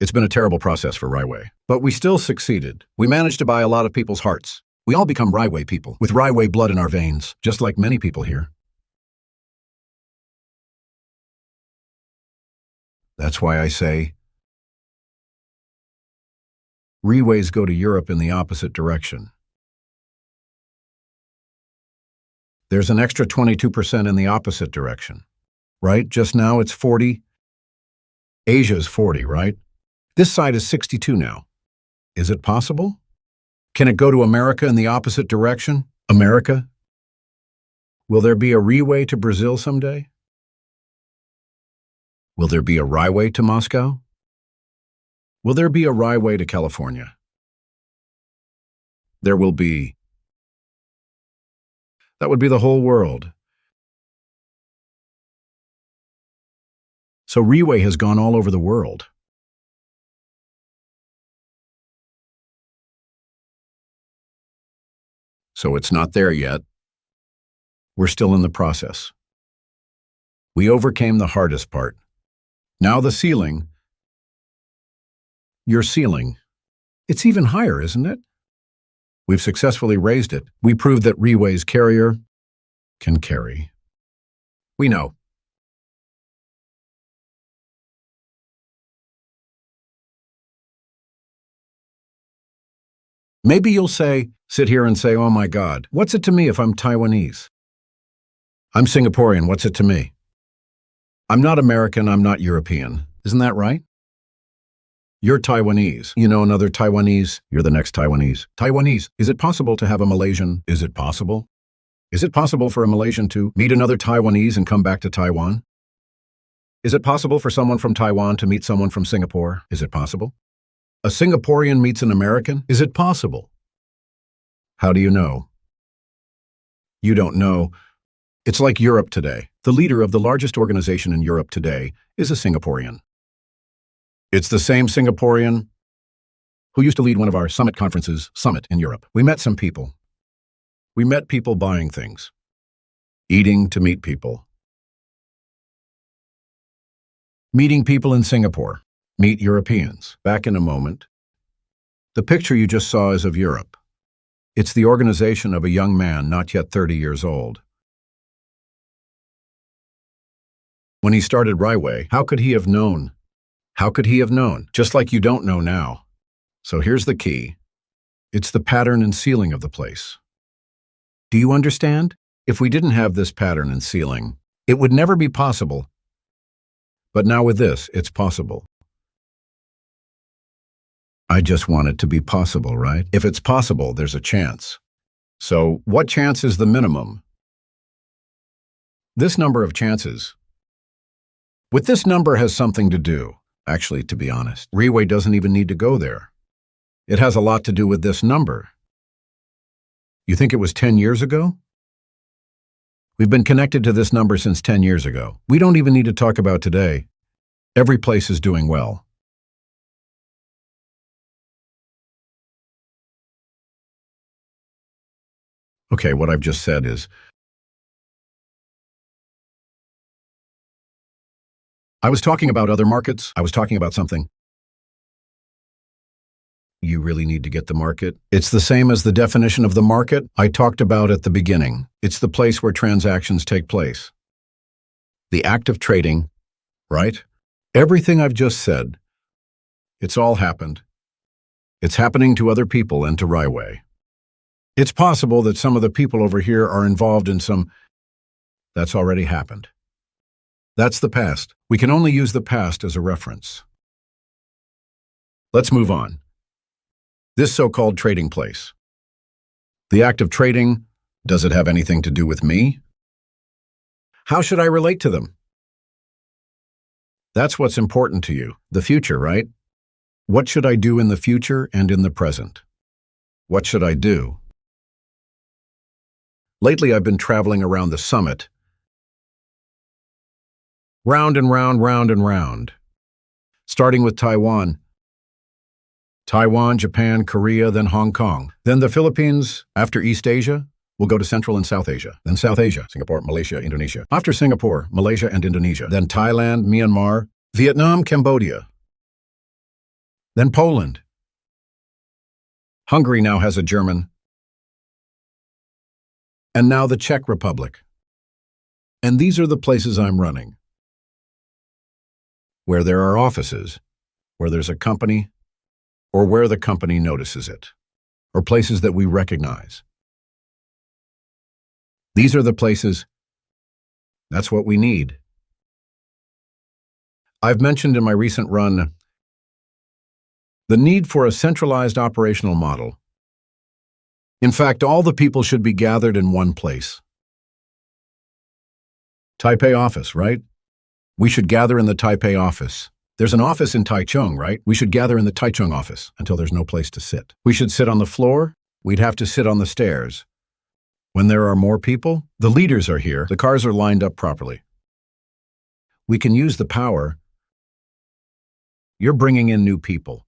It's been a terrible process for Riway. But we still succeeded. We managed to buy a lot of people's hearts. We all become Riway people, with Riway blood in our veins, just like many people here. That's why I say, Riways go to Europe in the opposite direction. There's an extra 22% in the opposite direction, right? Just now it's 40. Asia's 40, right? This side is 62 now. Is it possible? Can it go to America in the opposite direction? America? Will there be a Riway to Brazil someday? Will there be a Riway to Moscow? Will there be a Riway to California? There will be. That would be the whole world. So Riway has gone all over the world. So it's not there yet. We're still in the process. We overcame the hardest part. Now the ceiling. Your ceiling. It's even higher, isn't it? We've successfully raised it. We proved that Riway's carrier can carry. We know. Maybe you'll sit here and say, oh my God, what's it to me if I'm Taiwanese? I'm Singaporean, what's it to me? I'm not American, I'm not European. Isn't that right? You're Taiwanese. You know another Taiwanese? You're the next Taiwanese. Taiwanese. Is it possible to have a Malaysian? Is it possible? Is it possible for a Malaysian to meet another Taiwanese and come back to Taiwan? Is it possible for someone from Taiwan to meet someone from Singapore? Is it possible? A Singaporean meets an American? Is it possible? How do you know? You don't know. It's like Europe today. The leader of the largest organization in Europe today is a Singaporean. It's the same Singaporean who used to lead one of our summit conferences, Summit in Europe. We met some people. We met people buying things, eating to meet people, meeting people in Singapore, meet Europeans. Back in a moment. The picture you just saw is of Europe. It's the organization of a young man not yet 30 years old. When he started Riway, how could he have known? How could he have known? Just like you don't know now. So here's the key. It's the pattern and sealing of the place. Do you understand? If we didn't have this pattern and sealing, it would never be possible. But now with this, it's possible. I just want it to be possible, right? If it's possible, there's a chance. So what chance is the minimum? This number of chances. With this number has something to do. Actually, to be honest, Riway doesn't even need to go there. It has a lot to do with this number. You think it was 10 years ago? We've been connected to this number since 10 years ago. We don't even need to talk about today. Every place is doing well. Okay, what I've just said is, I was talking about other markets. I was talking about something. You really need to get the market. It's the same as the definition of the market I talked about at the beginning. It's the place where transactions take place. The act of trading, right? Everything I've just said, it's all happened. It's happening to other people and to Riway. It's possible that some of the people over here are involved in some. That's already happened. That's the past. We can only use the past as a reference. Let's move on. This so-called trading place. The act of trading, does it have anything to do with me? How should I relate to them? That's what's important to you, the future, right? What should I do in the future and in the present? What should I do? Lately, I've been traveling around the summit. Round and round, round and round. Starting with Taiwan. Taiwan, Japan, Korea, then Hong Kong. Then the Philippines. After East Asia, we'll go to Central and South Asia. Then South Asia, Singapore, Malaysia, Indonesia. After Singapore, Malaysia and Indonesia. Then Thailand, Myanmar, Vietnam, Cambodia. Then Poland. Hungary now has a German. And now the Czech Republic. And these are the places I'm running. Where there are offices, where there's a company, or where the company notices it, or places that we recognize. These are the places. That's what we need. I've mentioned in my recent run the need for a centralized operational model. In fact, all the people should be gathered in one place. Taipei office, right? We should gather in the Taipei office. There's an office in Taichung, right? We should gather in the Taichung office until there's no place to sit. We should sit on the floor. We'd have to sit on the stairs. When there are more people, the leaders are here. The cars are lined up properly. We can use the power. You're bringing in new people.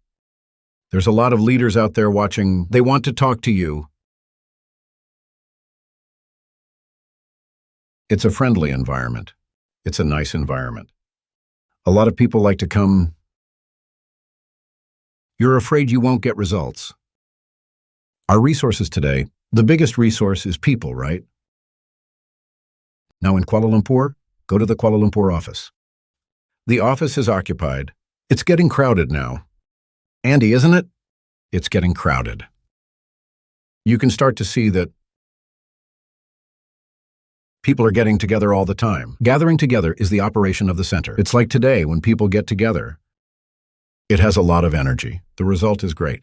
There's a lot of leaders out there watching. They want to talk to you. It's a friendly environment. It's a nice environment. A lot of people like to come. You're afraid you won't get results. Our resources today, the biggest resource is people, right? Now in Kuala Lumpur, go to the Kuala Lumpur office. The office is occupied. It's getting crowded now. Andy, isn't it? It's getting crowded. You can start to see that people are getting together all the time. Gathering together is the operation of the center. It's like today when people get together. It has a lot of energy. The result is great.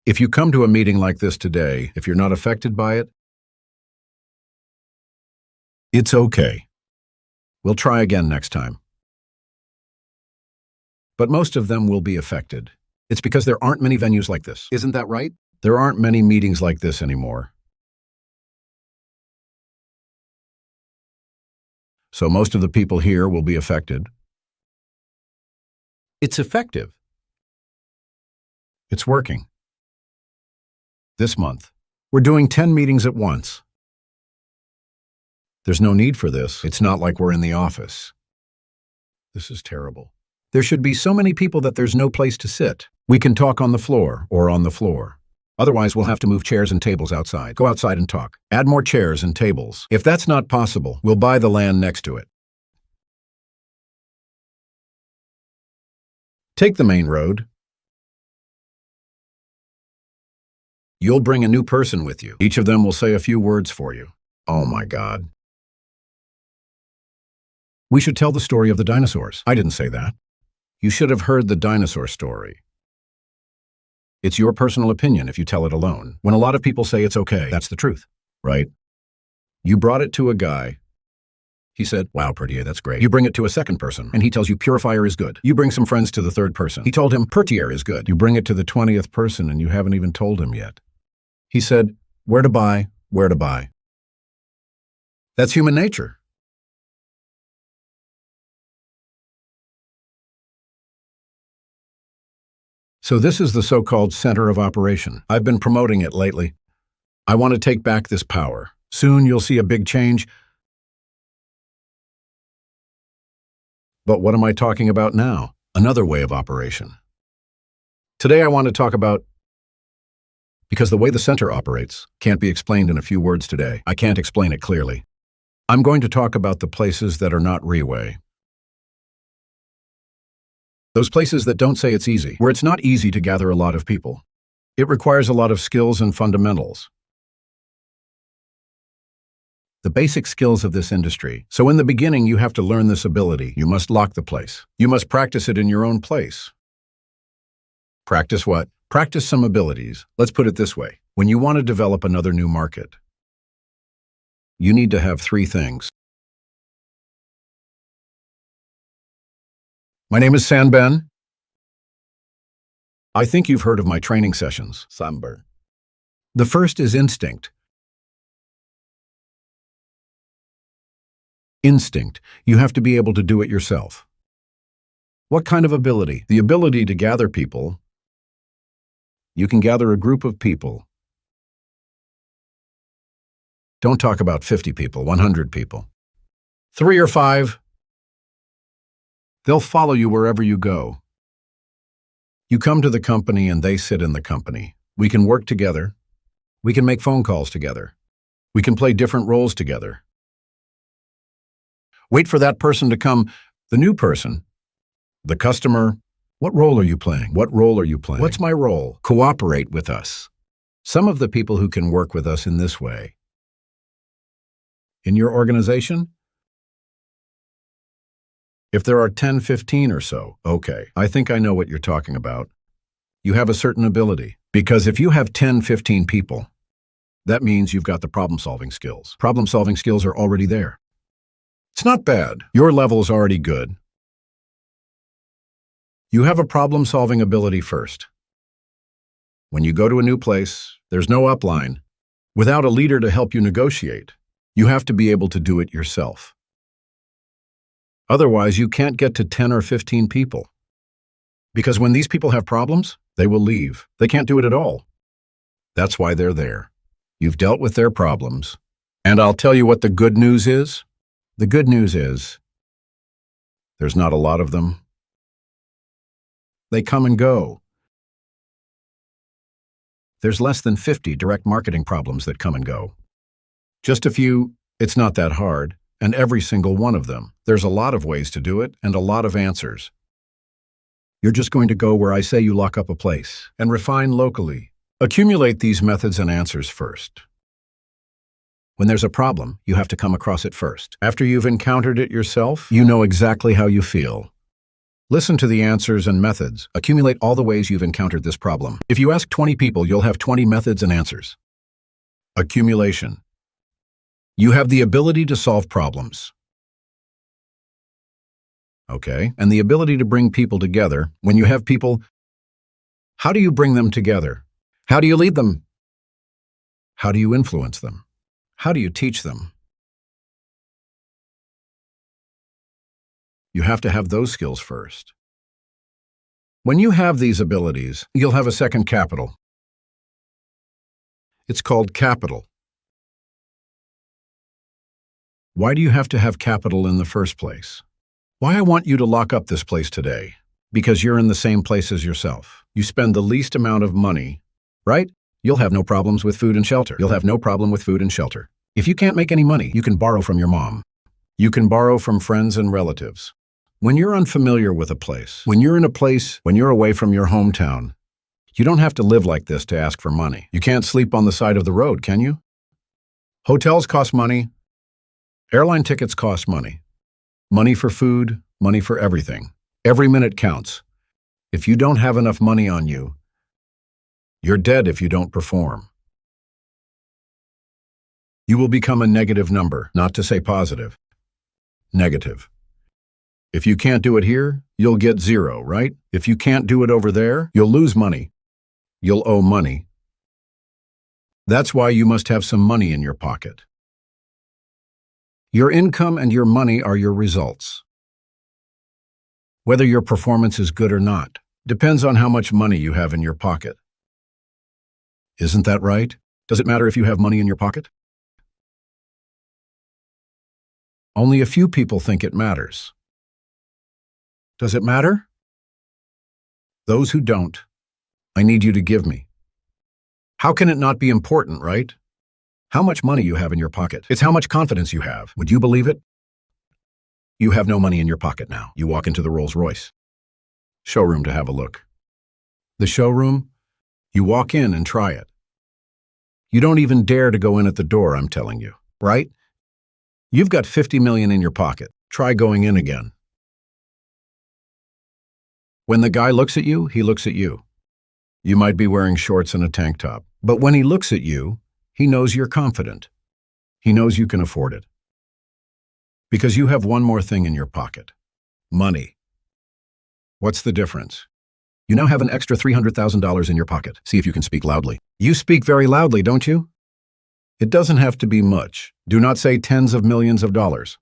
If you come to a meeting like this today, if you're not affected by it, it's okay. We'll try again next time. But most of them will be affected. It's because there aren't many venues like this. Isn't that right? There aren't many meetings like this anymore. So most of the people here will be affected. It's effective. It's working. This month, we're doing 10 meetings at once. There's no need for this. It's not like we're in the office. This is terrible. There should be so many people that there's no place to sit. We can talk on the floor or on the floor. Otherwise, we'll have to move chairs and tables outside. Go outside and talk. Add more chairs and tables. If that's not possible, we'll buy the land next to it. Take the main road. You'll bring a new person with you. Each of them will say a few words for you. Oh my God. We should tell the story of the dinosaurs. I didn't say that. You should have heard the dinosaur story. It's your personal opinion if you tell it alone. When a lot of people say it's okay, that's the truth, right? You brought it to a guy. He said, wow, Pertier, that's great. You bring it to a second person, and he tells you purifier is good. You bring some friends to the third person. He told him Pertier is good. You bring it to the 20th person, and you haven't even told him yet. He said, where to buy, where to buy. That's human nature. So this is the so-called center of operation. I've been promoting it lately. I want to take back this power. Soon you'll see a big change. But what am I talking about now? Another way of operation. Today I want to talk about, because the way the center operates can't be explained in a few words today. I can't explain it clearly. I'm going to talk about the places that are not Riway. Those places that don't say it's easy, where it's not easy to gather a lot of people. It requires a lot of skills and fundamentals. The basic skills of this industry. So in the beginning, you have to learn this ability. You must lock the place. You must practice it in your own place. Practice what? Practice some abilities. Let's put it this way. When you want to develop another new market, you need to have 3 things. My name is Sanben. I think you've heard of my training sessions. Samber. The first is instinct. Instinct. You have to be able to do it yourself. What kind of ability? The ability to gather people. You can gather a group of people. Don't talk about 50 people, 100 people. 3 or 5. They'll follow you wherever you go. You come to the company and they sit in the company. We can work together. We can make phone calls together. We can play different roles together. Wait for that person to come, the new person, the customer. What role are you playing? What role are you playing? What's my role? Cooperate with us. Some of the people who can work with us in this way. In your organization, if there are 10, 15 or so, okay, I think I know what you're talking about. You have a certain ability. Because if you have 10, 15 people, that means you've got the problem-solving skills. Problem-solving skills are already there. It's not bad. Your level's already good. You have a problem-solving ability first. When you go to a new place, there's no upline. Without a leader to help you negotiate, you have to be able to do it yourself. Otherwise, you can't get to 10 or 15 people. Because when these people have problems, they will leave. They can't do it at all. That's why they're there. You've dealt with their problems. And I'll tell you what the good news is. The good news is, there's not a lot of them. They come and go. There's less than 50 direct marketing problems that come and go. Just a few, it's not that hard, and every single one of them. There's a lot of ways to do it and a lot of answers. You're just going to go where I say you lock up a place and refine locally. Accumulate these methods and answers first. When there's a problem, you have to come across it first. After you've encountered it yourself, you know exactly how you feel. Listen to the answers and methods. Accumulate all the ways you've encountered this problem. If you ask 20 people, you'll have 20 methods and answers. Accumulation. You have the ability to solve problems. Okay, and the ability to bring people together. When you have people, how do you bring them together? How do you lead them? How do you influence them? How do you teach them? You have to have those skills first. When you have these abilities, you'll have a second capital. It's called capital. Why do you have to have capital in the first place? Why I want you to lock up this place today? Because you're in the same place as yourself. You spend the least amount of money, right? You'll have no problems with food and shelter. You'll have no problem with food and shelter. If you can't make any money, you can borrow from your mom. You can borrow from friends and relatives. When you're unfamiliar with a place, when you're in a place, when you're away from your hometown, you don't have to live like this to ask for money. You can't sleep on the side of the road, can you? Hotels cost money. Airline tickets cost money. Money for food, money for everything. Every minute counts. If you don't have enough money on you, you're dead if you don't perform. You will become a negative number, not to say positive. Negative. If you can't do it here, you'll get 0, right? If you can't do it over there, you'll lose money. You'll owe money. That's why you must have some money in your pocket. Your income and your money are your results. Whether your performance is good or not depends on how much money you have in your pocket. Isn't that right? Does it matter if you have money in your pocket? Only a few people think it matters. Does it matter? Those who don't, I need you to give me. How can it not be important, right? How much money you have in your pocket. It's how much confidence you have. Would you believe it? You have no money in your pocket now. You walk into the Rolls-Royce showroom to have a look. The showroom, you walk in and try it. You don't even dare to go in at the door, I'm telling you, right? You've got 50 million in your pocket. Try going in again. When the guy looks at you, he looks at you. You might be wearing shorts and a tank top, but when he looks at you, he knows you're confident. He knows you can afford it. Because you have one more thing in your pocket. Money. What's the difference? You now have an extra $300,000 in your pocket. See if you can speak loudly. You speak very loudly, don't you? It doesn't have to be much. Do not say tens of millions of dollars.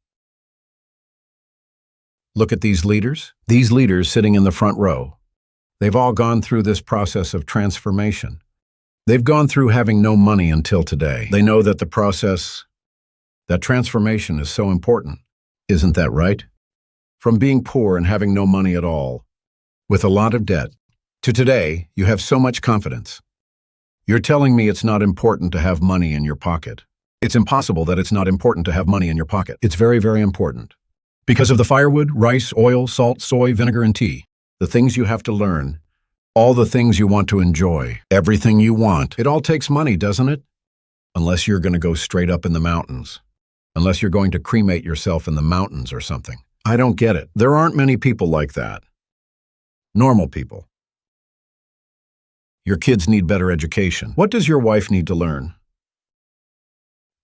Look at these leaders. These leaders sitting in the front row. They've all gone through this process of transformation. They've gone through having no money until today. They know that the process, that transformation is so important. Isn't that right? From being poor and having no money at all, with a lot of debt, to today, you have so much confidence. You're telling me it's not important to have money in your pocket. It's impossible that it's not important to have money in your pocket. It's very, very important. Because of the firewood, rice, oil, salt, soy, vinegar, and tea. The things you have to learn. All the things you want to enjoy. Everything you want. It all takes money, doesn't it? Unless you're going to go straight up in the mountains. Unless you're going to cremate yourself in the mountains or something. I don't get it. There aren't many people like that. Normal people. Your kids need better education. What does your wife need to learn?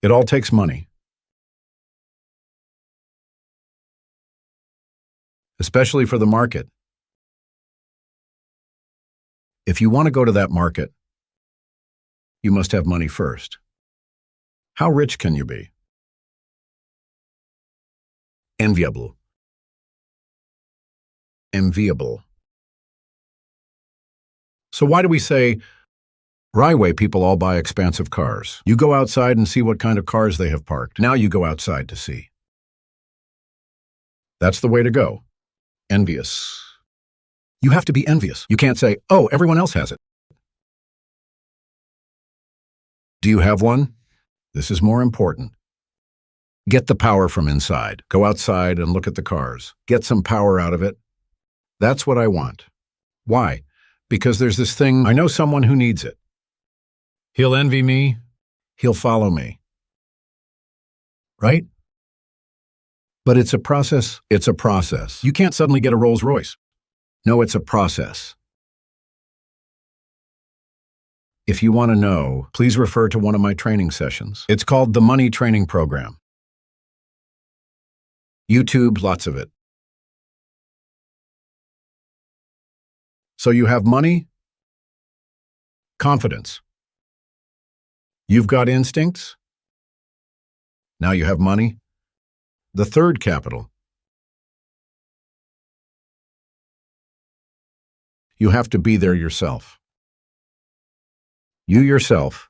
It all takes money. Especially for the market. If you want to go to that market, you must have money first. How rich can you be? Enviable. Enviable. So why do we say, Ryway people all buy expensive cars? You go outside and see what kind of cars they have parked. Now you go outside to see. That's the way to go. Envious. You have to be envious. You can't say, oh, everyone else has it. Do you have one? This is more important. Get the power from inside. Go outside and look at the cars. Get some power out of it. That's what I want. Why? Because there's this thing, I know someone who needs it. He'll envy me. He'll follow me. Right? But it's a process. It's a process. You can't suddenly get a Rolls Royce. No, it's a process. If you want to know, please refer to one of my training sessions. It's called the Money Training Program. YouTube, lots of it. So you have money, confidence. You've got instincts. Now you have money. The third capital. You have to be there yourself. You yourself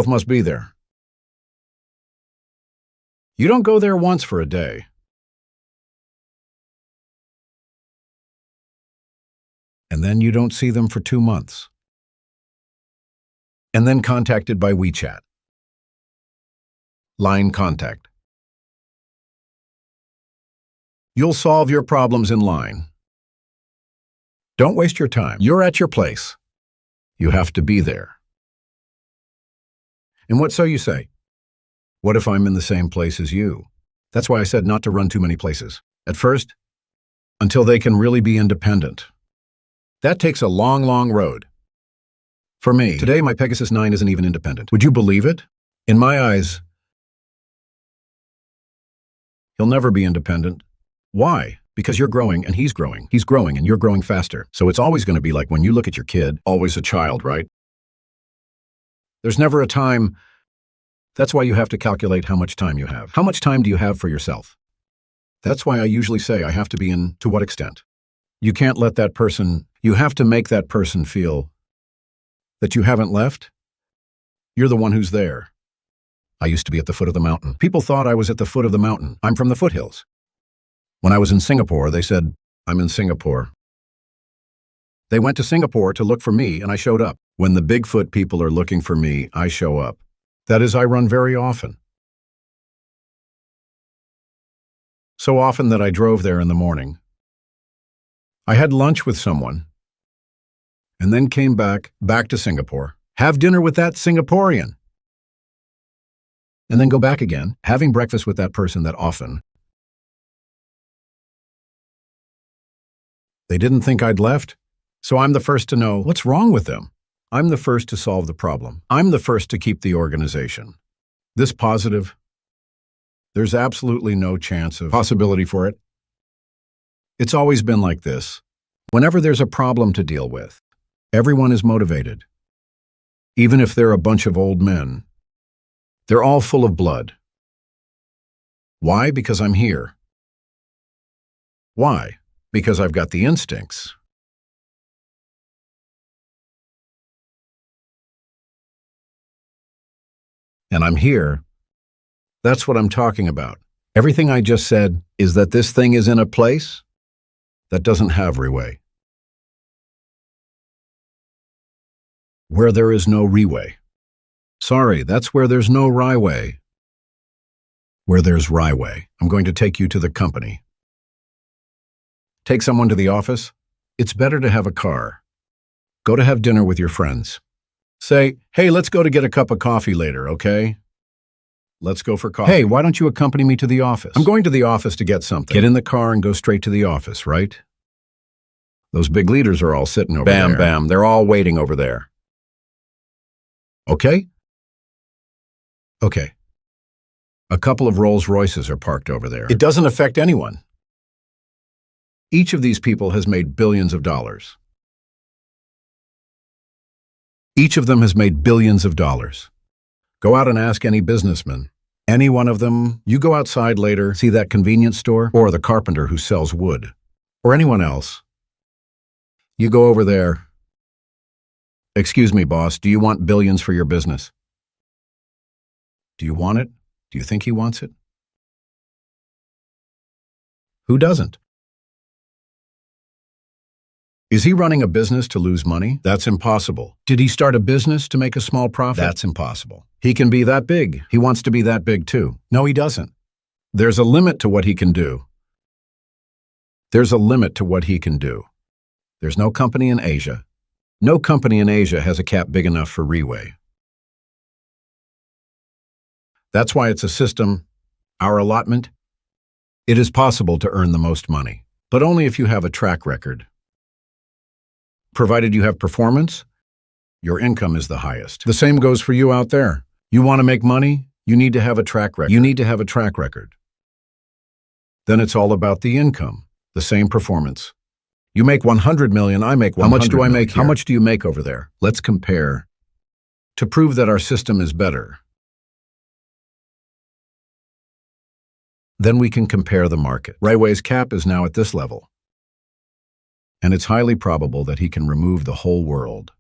must be there. You don't go there once for a day. And then you don't see them for 2 months. And then contacted by WeChat. Line contact. You'll solve your problems in line. Don't waste your time. You're at your place. You have to be there. And what so you say? What if I'm in the same place as you? That's why I said not to run too many places. At first, until they can really be independent. That takes a long, long road. For me, today my Pegasus 9 isn't even independent. Would you believe it? In my eyes, he'll never be independent. Why? Because you're growing and he's growing. He's growing and you're growing faster. So it's always going to be like when you look at your kid, always a child, right? There's never a time. That's why you have to calculate how much time you have. How much time do you have for yourself? That's why I usually say I have to be in to what extent. You can't let that person, you have to make that person feel that you haven't left. You're the one who's there. I used to be at the foot of the mountain. People thought I was at the foot of the mountain. I'm from the foothills. When I was in Singapore, they said, I'm in Singapore. They went to Singapore to look for me, and I showed up. When the Bigfoot people are looking for me, I show up. That is, I run very often. So often that I drove there in the morning. I had lunch with someone, and then came back to Singapore, have dinner with that Singaporean, and then go back again, having breakfast with that person that often. They didn't think I'd left, so I'm the first to know what's wrong with them. I'm the first to solve the problem. I'm the first to keep the organization. This positive, there's absolutely no chance of possibility for it. It's always been like this. Whenever there's a problem to deal with, everyone is motivated. Even if they're a bunch of old men, they're all full of blood. Why? Because I'm here. Why? Because I've got the instincts. And I'm here. That's what I'm talking about. Everything I just said is that this thing is in a place that doesn't have Riway. Where there is no Riway. Sorry, that's where there's no Riway. Where there's Riway. I'm going to take you to the company. Take someone to the office. It's better to have a car. Go to have dinner with your friends. Say, hey, let's go to get a cup of coffee later, okay? Let's go for coffee. Hey, why don't you accompany me to the office? I'm going to the office to get something. Get in the car and go straight to the office, right? Those big leaders are all sitting over there. Bam, bam, they're all waiting over there. Okay? Okay. A couple of Rolls Royces are parked over there. It doesn't affect anyone. Each of these people has made billions of dollars. Each of them has made billions of dollars. Go out and ask any businessman. Any one of them, you go outside later, see that convenience store, or the carpenter who sells wood, or anyone else. You go over there. Excuse me, boss, do you want billions for your business? Do you want it? Do you think he wants it? Who doesn't? Is he running a business to lose money? That's impossible. Did he start a business to make a small profit? That's impossible. He can be that big. He wants to be that big too. No, he doesn't. There's a limit to what he can do. There's a limit to what he can do. There's no company in Asia. No company in Asia has a cap big enough for Riwei. That's why it's a system, our allotment. It is possible to earn the most money, but only if you have a track record. Provided you have performance, your income is the highest. The same goes for you out there. You want to make money? You need to have a track record. You need to have a track record. Then it's all about the income, the same performance. You make 100 million, I make 100 million. How much do I make here? How much do you make over there? Let's compare to prove that our system is better. Then we can compare the market. Riwei's cap is now at this level. And it's highly probable that he can remove the whole world.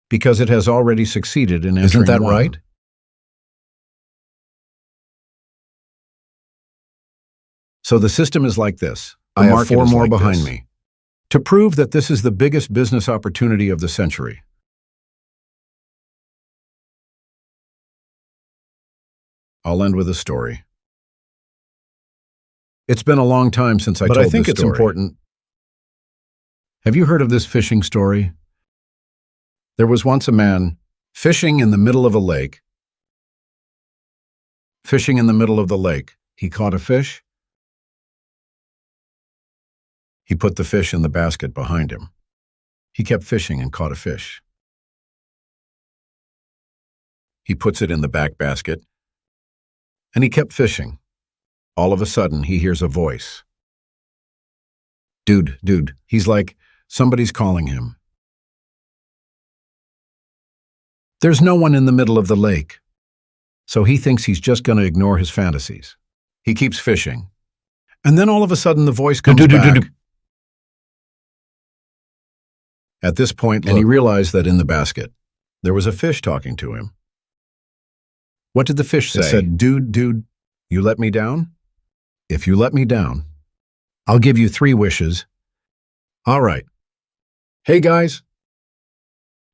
Because it has already succeeded in entering. Isn't that right? So the system is like this. I have 4 more behind me. To prove that this is the biggest business opportunity of the century. I'll end with a story. It's been a long time since I told this story. But I think it's important. Have you heard of this fishing story? There was once a man fishing in the middle of a lake. Fishing in the middle of the lake. He caught a fish. He put the fish in the basket behind him. He kept fishing and caught a fish. He puts it in the back basket, and he kept fishing. All of a sudden, he hears a voice. Dude, he's like, somebody's calling him. There's no one in the middle of the lake. So he thinks he's just going to ignore his fantasies. He keeps fishing. And then all of a sudden, the voice comes back. At this point, and he realized that in the basket, there was a fish talking to him. What did the fish say? It said, dude, you let me down? If you let me down, I'll give you 3 wishes. All right. Hey guys,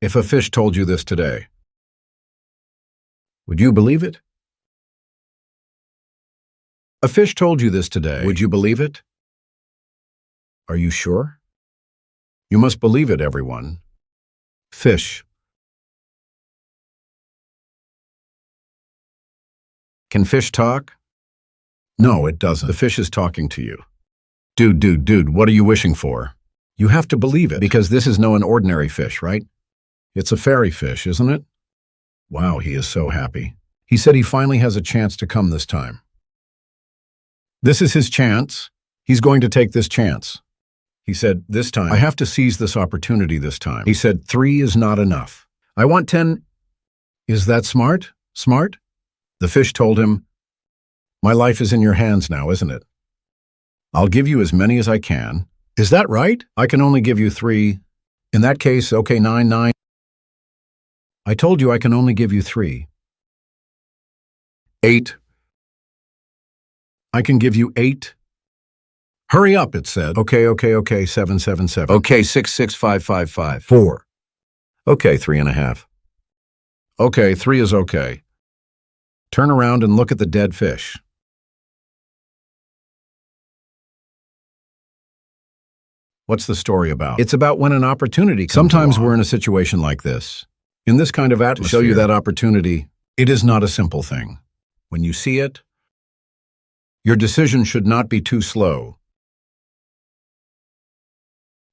if a fish told you this today, would you believe it? A fish told you this today. Would you believe it? Are you sure? You must believe it, everyone. Fish. Can fish talk? No, it doesn't. The fish is talking to you. Dude, what are you wishing for? You have to believe it, because this is no an ordinary fish, right? It's a fairy fish, isn't it? Wow, he is so happy. He said he finally has a chance to come this time. This is his chance. He's going to take this chance. He said, this time, I have to seize this opportunity this time. He said, 3 is not enough. I want 10. Is that smart? Smart? The fish told him, my life is in your hands now, isn't it? I'll give you as many as I can. Is that right? I can only give you 3. In that case, okay, 9. I told you I can only give you 3. 8. I can give you 8. Hurry up, it said. Okay, 7. Okay, 6, 5. 4. Okay, 3.5. Okay, 3 is okay. Turn around and look at the dead fish. What's the story about? It's about when an opportunity comes Sometimes along. We're in a situation like this. In this kind of atmosphere, to show you that opportunity, it is not a simple thing. When you see it, your decision should not be too slow.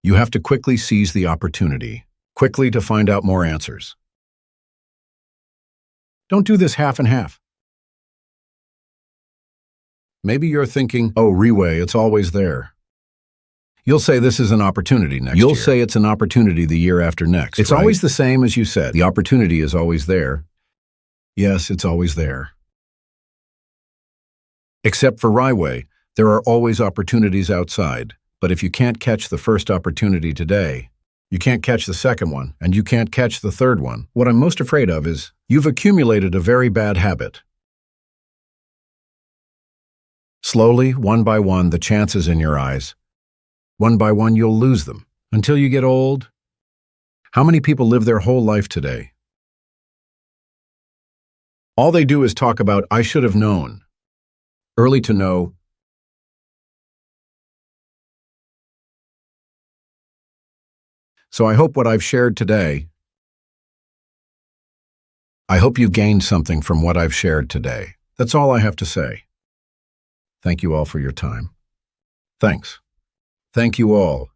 You have to quickly seize the opportunity, quickly to find out more answers. Don't do this half and half. Maybe you're thinking, oh, Riwei, it's always there. You'll say this is an opportunity next year. You'll say it's an opportunity the year after next. It's always the same as you said. The opportunity is always there. Yes, it's always there. Except for Riwei, there are always opportunities outside. But if you can't catch the first opportunity today, you can't catch the second one, and you can't catch the third one. What I'm most afraid of is you've accumulated a very bad habit. Slowly, one by one, the chances in your eyes One by one, you'll lose them. Until you get old. How many people live their whole life today? All they do is talk about, I should have known. Early to know. So I hope what I've shared today, I hope you've gained something from what I've shared today. That's all I have to say. Thank you all for your time. Thanks. Thank you all.